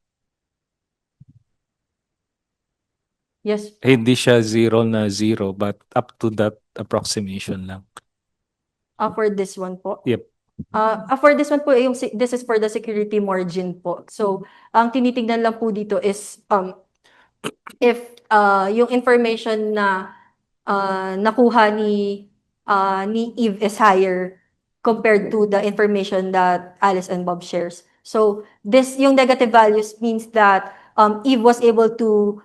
Yes. Hindi siya 0 na 0 but up to that approximation lang. For this one po. Yep. For this one po, this is for the security margin po. So, ang tinitignan lang po dito is if yung information na nakuha ni Eve is higher compared to the information that Alice and Bob shares. So, yung negative values means that Eve was able to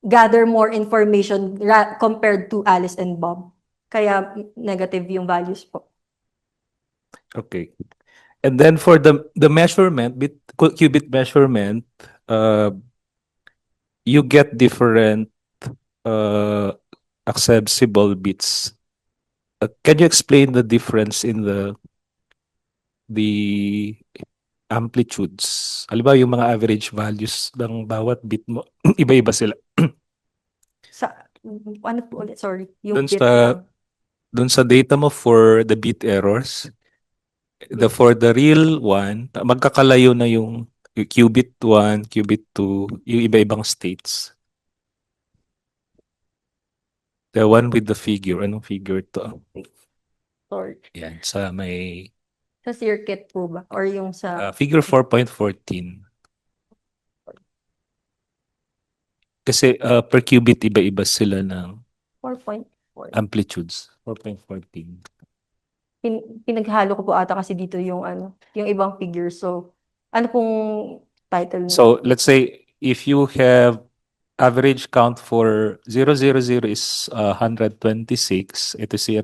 gather more information compared to Alice and Bob. Kaya negative yung values po. Okay. And then for the measurement, qubit measurement, you get different uh, accessible bits. Can you explain the difference in the amplitudes? Halimbawa, yung mga average values ng bawat bit mo, iba-iba sila. Sa, ano po ulit? Sorry. Yung Dun bit sa, lang. dun sa data mo for the bit errors, for the real one, magkakalayo na yung qubit 1, qubit 2, yung iba-ibang states. The one with the figure, anong figure to? Sorry. Yan, sa may Sa circuit po ba? Or yung sa figure 4.14. Kasi per qubit, iba-iba sila ng 4.4? amplitudes. 4.14. Pinaghalo ko po ata kasi dito yung ano, yung ibang figure. So, ano pong title? So let's say if you have average count for 000 is 126, ito si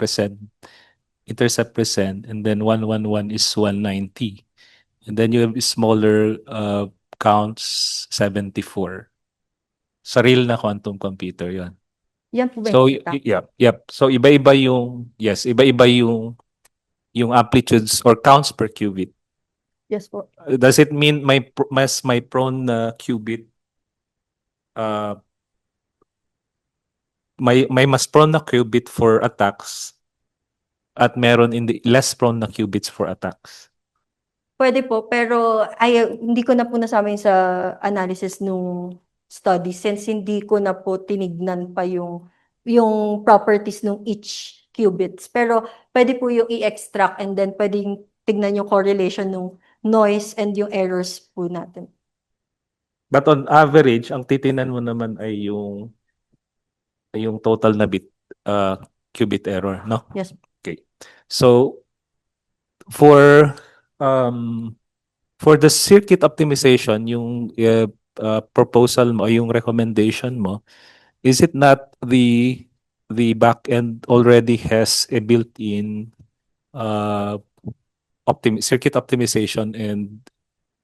intercept percent, and then 111 is 190. And then you have smaller counts, 74. Sa real na quantum computer yon. Yan po ba So yung kita? yep. So iba-iba yung amplitudes or counts per qubit. Yes po. Does it mean my prone na qubit may mas prone na qubit for attacks at meron less prone na qubits for attacks? Pwede po, pero hindi ko na po nasama yun sa analysis nung study since hindi ko na po tinignan pa yung properties ng each qubits. Pero pwede po yung i-extract and then pwedeng tignan yung correlation ng noise and yung errors po natin. But on average, ang titinan mo naman ay yung total na bit qubit error, no? Yes. Okay. So for the circuit optimization, yung proposal mo, yung recommendation mo, is it not the back end already has a built-in circuit optimization and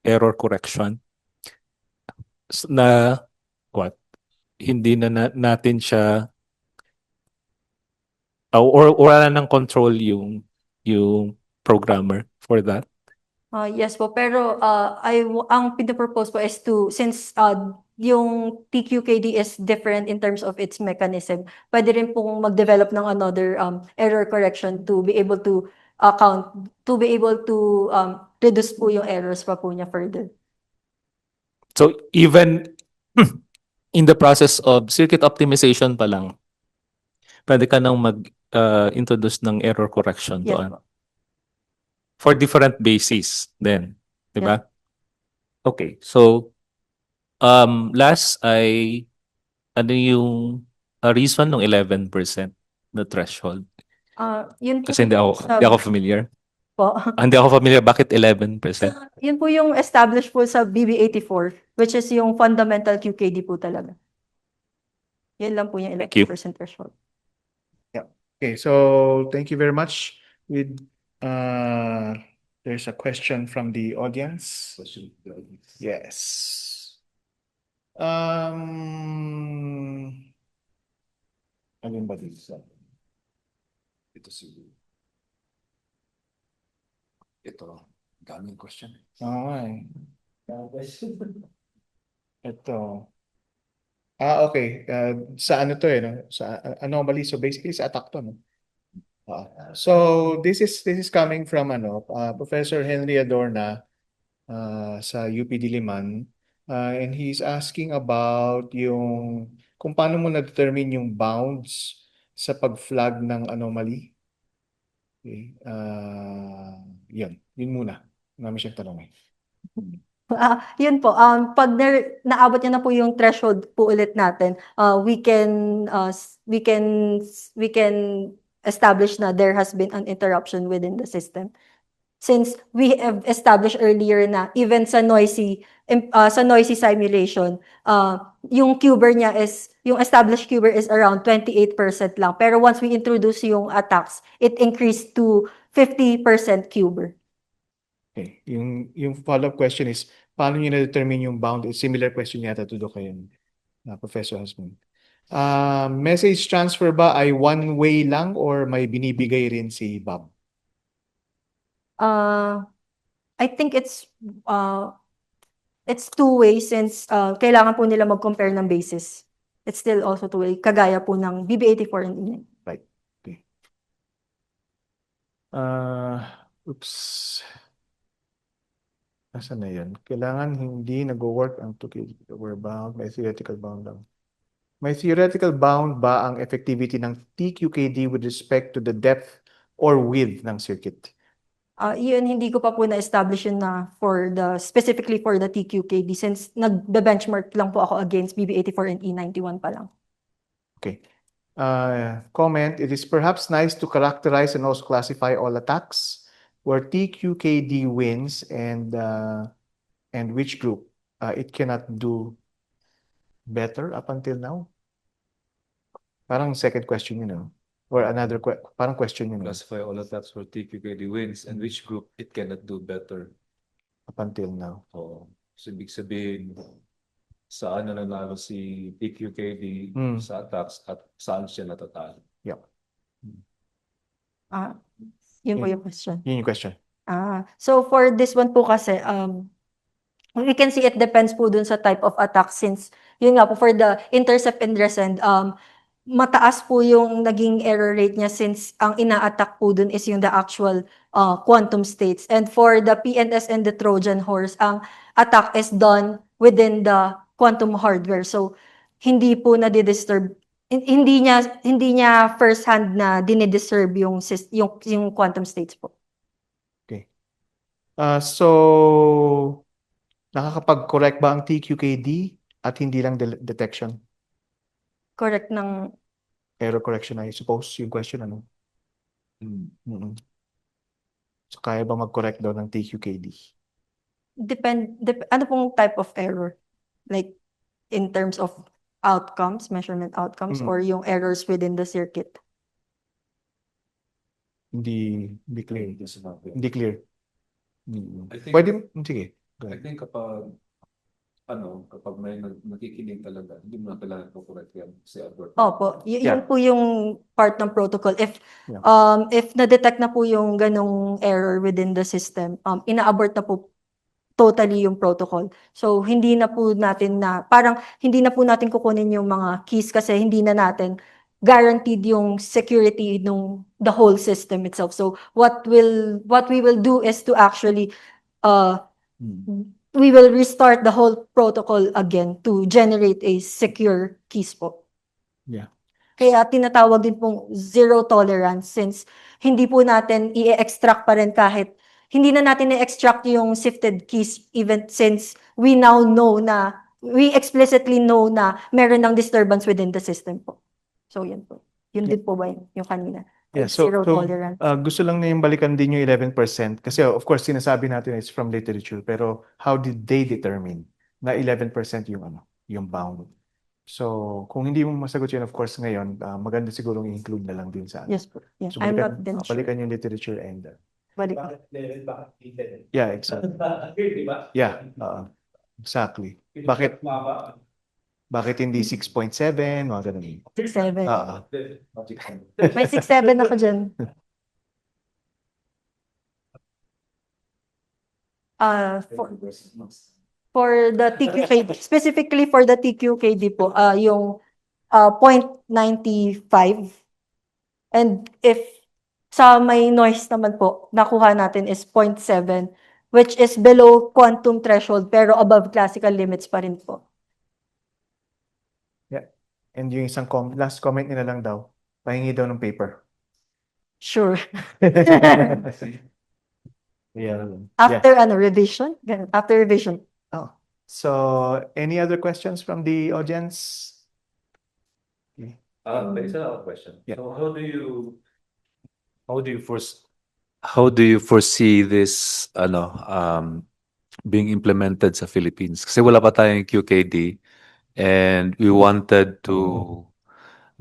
error correction na what? Hindi na natin siya or wala nang control yung programmer for that? Yes po, pero ang pinapropose po is since yung TQKD is different in terms of its mechanism, pwede rin pong mag-develop ng another error correction to be able to reduce po yung errors pa po niya further. So even in the process of circuit optimization pa lang, pwede ka nang mag-introduce ng error correction Yes doon. po. For different bases then, di ba? Yes. Okay, so last ay ano yung reason ng 11% na threshold? Yun po Kasi hindi ako familiar. po. Hindi ako familiar, bakit 11%? Yun po yung established po sa BB84, which is yung fundamental QKD po talaga. Yan lang po yung Thank you. 11% threshold. Okay, so thank you very much. There's a question from the audience. Yes. Alin ba dito? Ito, daming question. Ay. Ito. Okay. Sa ano to no? Sa anomaly. So basically sa attack to, no? So this is coming from Professor Henry Adorna sa UP Diliman. And he's asking about kung paano mo na-determine yung bounds sa pag-flag ng anomaly. Okay. Yun muna. Namin siyang tanongin. Yun po, pag naabot niya na po yung threshold po ulit natin, we can establish na there has been an interruption within the system. since we have established earlier na even sa noisy simulation, yung QBER niya is, yung established QBER is around 28% lang. Pero once we introduce yung attacks, it increased to 50% QBER. Okay. Yung follow-up question is, paano nyo na-determine yung bound? Similar question yata to do kayo, Professor Hasmon. Message transfer ba ay one-way lang or may binibigay rin si Bob? I think it's two-way since kailangan po nila mag-compare ng basis. It's still also two-way, kagaya po ng BB84 and E9. Right. Okay. Oops. Nasaan na yun? Kailangan hindi nag-work ang we're bound, may theoretical bound lang. May theoretical bound ba ang effectivity ng TQKD with respect to the depth or width ng circuit? Yun, hindi ko pa po na-establish yun na specifically for the TQKD since nag-benchmark lang po ako against BB84 and E91 pa lang. Okay. Comment, it is perhaps nice to characterize and also classify all attacks where TQKD wins and which group it cannot do better up until now? Parang second question, or another parang question, Classify all attacks for TQKD wins and which group it cannot do better. up until now. So ibig sabihin, saan na nanalo si TQKD sa attacks at saan siya natatalo. Yun po yung question. Yun yung question. So for this one po kasi, we can see it depends po dun sa type of attack since, yun nga po, for the intercept and resend, mataas po yung naging error rate niya since ang ina-attack po dun is yung the actual quantum states. And for the PNS and the Trojan horse, ang attack is done within the quantum hardware. So, hindi po na-disturb, hindi niya first hand na dinidisturb yung quantum states po. So, nakakapag-correct ba ang TQKD at hindi lang detection? Correct ng Error correction, I suppose, yung question, ano? So, kaya ba mag-correct daw ng TQKD? ano pong type of error? Like, in terms of outcomes, measurement outcomes, or yung errors within the circuit? Hindi clear. Hindi clear. I think, Sige. I think kapag may nakikinig talaga, hindi mo na kailangan po correct yan si Albert. Opo, yun po yung part ng protocol. If Yeah. if na-detect na po yung ganong error within the system, ina-abort na po totally yung protocol. So hindi na po natin kukunin yung mga keys kasi hindi na natin guaranteed yung security nung the whole system itself. So what we will do is to actually we will restart the whole protocol again to generate a secure keys po. Yeah. Kaya tinatawag din pong zero tolerance since hindi po natin i-extract pa rin kahit hindi na natin i-extract yung sifted keys even since we explicitly know na meron ng disturbance within the system po. So yun po. Yun din po ba yung kanina? Yeah, so Zero tolerance. gusto lang na yung balikan din yung 11% kasi of course sinasabi natin it's from literature pero how did they determine na 11% yung bound? So kung hindi mo masagot yun of course ngayon maganda siguro i-include na lang din sa Yes po. Yeah, So I'm not then sure. balikan yung literature and Balikan. yeah, exactly. Yeah, exactly. Bakit hindi 6.7 mga ganun? 6-7. Okay. May 6-7 ako dyan. For the TQKD, specifically for the TQKD po, yung 0.95. And if sa may noise naman po, nakuha natin is 0.7, which is below quantum threshold pero above classical limits pa rin po. And yung isang last comment nila lang daw, pahingi daw ng paper. Sure. Yeah. After revision? Ganun, after revision. Oh. So, any other questions from the audience? May isa ako question. Yeah. So how do you first how do you foresee this being implemented sa Philippines? Kasi wala pa tayong QKD and we wanted to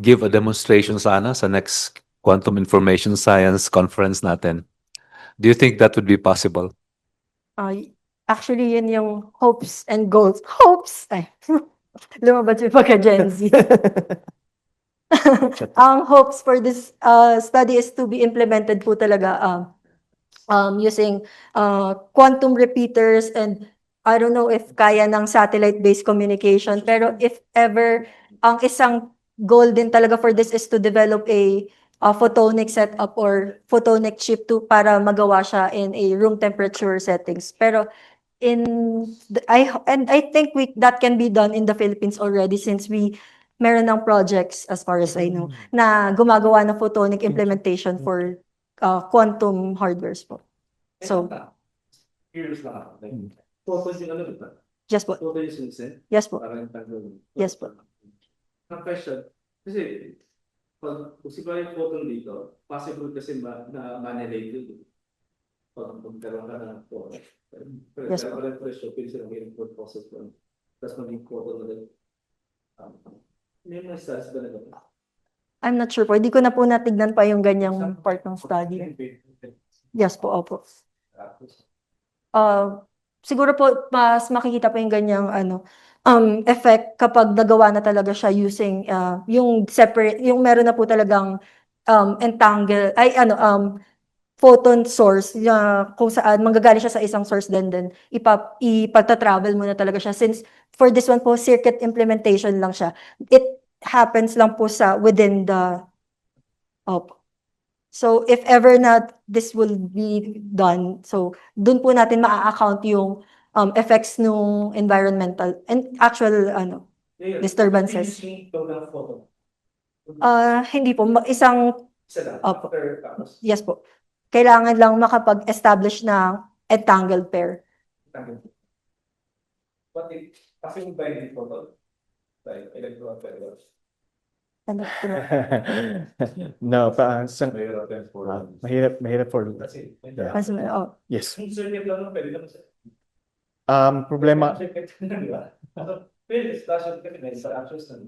give a demonstration sana sa next Quantum Information Science conference natin. Do you think that would be possible? Actually, yun yung hopes and goals. Hopes! Ay, lumabas yung pagka-Gen Z. Ang hopes for this study is to be implemented po talaga using quantum repeaters, and I don't know if kaya ng satellite-based communication, pero if ever, ang isang goal din talaga for this is to develop a photonic setup or photonic chip para magawa siya in a room temperature settings. Pero I think that can be done in the Philippines already, since meron ng projects, as far as I know, na gumagawa ng photonic implementation for quantum hardwares po. So, Curious lang ako. Photos yung ano, di ba? yes po. Photos yung send. Yes po. Parang tanong. Yes po. Ang question, kasi pag posible yung photon dito, possible kasi na manilate yun. Pag magkaroon ka ng photon. Pero Yes po. parang pressure, pwede silang i-import process doon. Tapos maging photon ulit. May mga stats ba na ba? I'm not sure po. Hindi ko na po natignan pa yung ganyang part ng study. Yes po, opo. Siguro po mas makikita pa yung ganyang effect kapag nagawa na talaga siya using yung separate, yung meron na po talagang photon source kung saan manggagaling siya sa isang source, then ipagta-travel mo na talaga siya, since for this one po circuit implementation lang siya. It happens lang po sa within the So if ever na this will be done, so dun po natin maa-account yung effects nung environmental and actual disturbances. Hindi po, isang Opo. Yes po. Kailangan lang makapag-establish ng entangled pair. Kasi yung binding photon, like electron pair. Ano po? No, mahirap for Kasi, Yeah. Mas- oh, yes. yung circuit lang, pwede naman siya. Problema Circuit lang, di ba? Pwede, station kasi may interactions na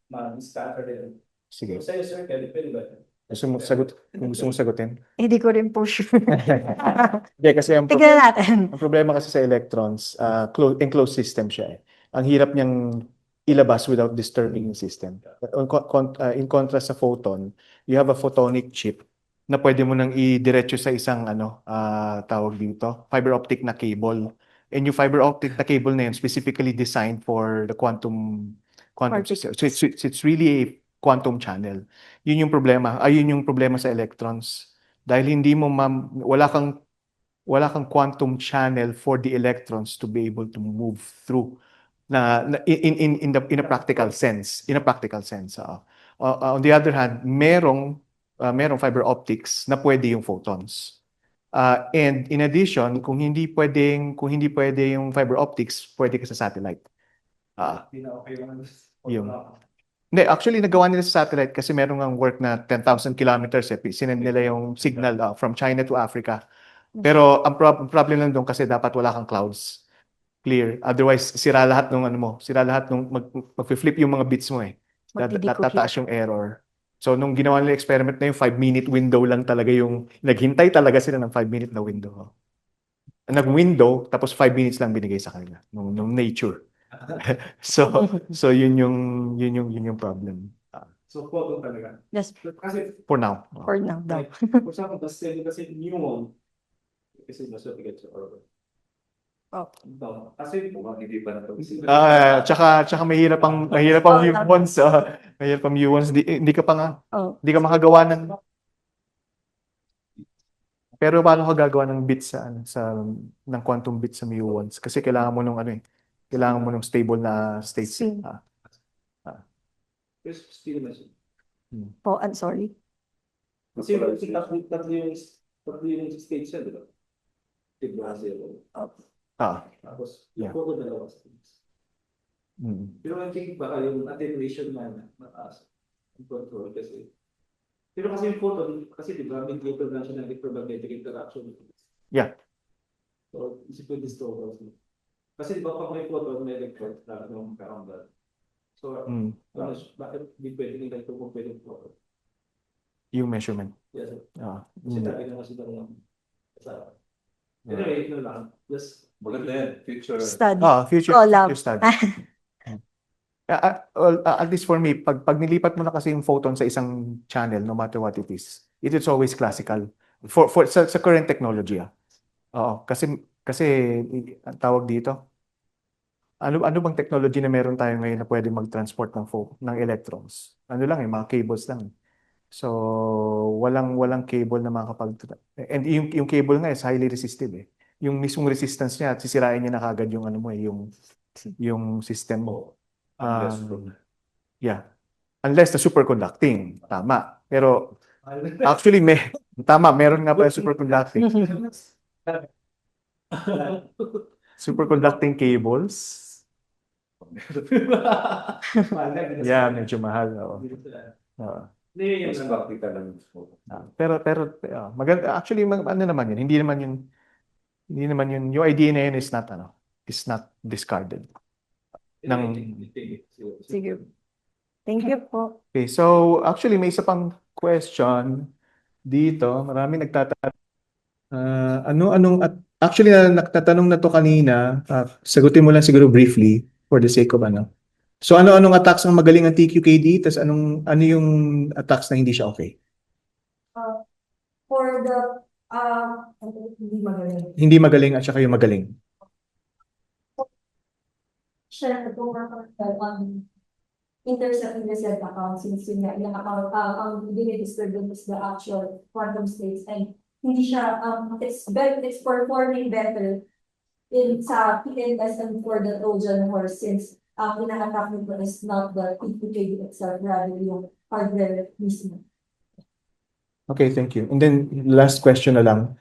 ma-scatter din. sige. So, sa'yo, circuit, pwede ba? Kung gusto mo sagutin. hindi ko rin po sure. Hindi, kasi Tignan natin. ang problema kasi sa electrons, enclosed system siya eh. Ang hirap niyang ilabas without disturbing yung system. In contrast sa photon, you have a photonic chip na pwede mo nang i-diretso sa isang tawag dito, fiber optic na cable. And yung fiber optic na cable na yun specifically designed for the quantum system. So it's really a quantum channel. Yun yung problema. Yun yung problema sa electrons. Dahil wala kang quantum channel for the electrons to be able to move through in a practical sense. On the other hand, merong fiber optics na pwede yung photons. And in addition, kung hindi pwede yung fiber optics, pwede ka sa satellite. Yung Hindi, actually nagawa nila sa satellite kasi meron ng work na 10,000 kilometers sinend nila yung signal from China to Africa. Pero ang problem lang doon kasi dapat wala kang clouds. Clear. Otherwise, sira lahat nung mag-flip yung mga bits mo eh. Tataas yung error. So nung ginawa nila experiment na yung 5-minute window lang talaga yung naghintay talaga sila ng 5-minute na window. Nag-window tapos 5 minutes lang binigay sa kanila nung nature. So yun yung problem. So, photon talaga. Yes, Kasi, For now. for now daw. for example, kasi muon, kasi nasa bigat sa orbit. Oh. Kasi mukhang hindi pa napag-isip. Tsaka mahirap ang muons. Mahirap ang muons. Hindi ka pa nga. Hindi ka makagawa ng. Pero paano ka gagawa ng bits ng quantum bits sa muons? Kasi kailangan mo kailangan mo ng stable na state. Pero still na siya. Po, I'm sorry. Kasi tatlo yung stage siya, di ba? Diba? Tapos, yung Yeah. photo dalawa stages. Pero I think baka yung attenuation na mataas ang control kasi Pero kasi yung photon, kasi di ba, mediator na siya ng electromagnetic interaction. Yeah. So, isipin this to also. Kasi di ba, pag may photon, may electron na magkaroon ba? So, Mm, bakit di pwede nila ito kung pwede photon? yung measurement. Yes, sir. Ah, Kasi mm. tabi na kasi ng kasama. Anyway, ito lang. Just, Maganda yan, future. Study. Future, Oh, lab. future study. At least for me, pag nilipat mo na kasi yung photon sa isang channel, no matter what it is always classical. Sa current technology, Oo, kasi ang tawag dito, ano bang technology na meron tayo ngayon na pwede mag-transport ng electrons? Ano lang mga cables lang. So, walang cable na and yung cable nga is highly resistive Yung mismong resistance niya, at sisirain niya na kagad yung ano mo yung system mo. Yeah. Unless the superconducting, tama. Pero actually meron nga pala superconducting. Superconducting cables. Yeah, medyo mahal. Oo. Mas practical lang. Maganda actually ano naman yun, hindi naman yun yung idea na yun is not discarded. Sige. Thank you po. Okay, so actually may isa pang question dito. Marami nagtatanong. Actually nagtatanong na to kanina. Sagutin mo lang siguro briefly for the sake of ano. So anong attacks ang magaling ang TQKD? Tas ano yung attacks na hindi siya okay? For the, hindi magaling. Hindi magaling at saka yung magaling. Siya, intercepting the said account since yun nga, yung account, ang dinidisturb dun is the actual quantum states and hindi siya, it's performing better sa PNS and for the Trojan horse since ina-attack nito is not the TQKD itself, rather yung hardware mismo. Okay, thank you. And then last question na lang.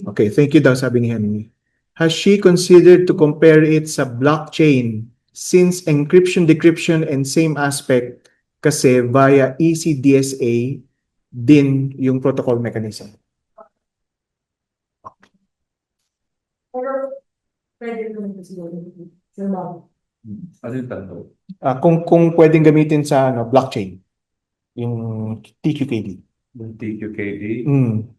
Okay, thank you daw sabi ni Henry. Has she considered to compare it sa blockchain since encryption, decryption, and same aspect kasi via ECDSA din yung protocol mechanism? Pero pwede naman ito siguro. Ano yung tanong? Kung pwedeng gamitin sa blockchain, yung TQKD. Yung TQKD? Mm.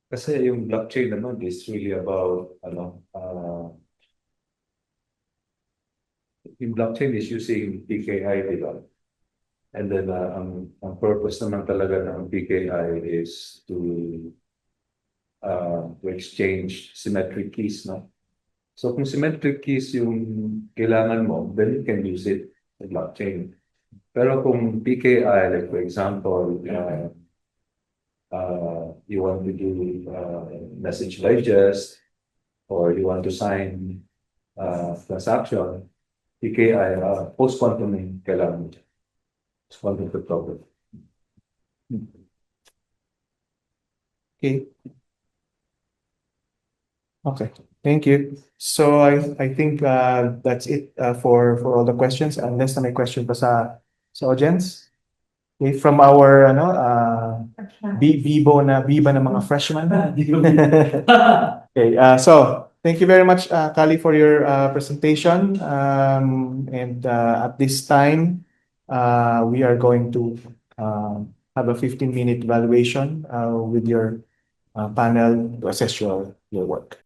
Kasi yung blockchain naman is really about, yung blockchain is using PKI, di ba? And then, ang purpose naman talaga ng PKI is to exchange symmetric keys, no? So kung symmetric keys yung kailangan mo, then you can use it in blockchain. Pero kung PKI, like for example, you want to do message digest or you want to sign transaction, PKI, post-quantum yung kailangan mo. Post-quantum cryptography. Okay. Okay, thank you. So I think that's it for all the questions. Unless na may question pa sa audience. Okay, from our Biba na mga freshmen. Okay, so thank you very much, Kali, for your presentation. And at this time, we are going to have a 15-minute evaluation with your panel to assess your work.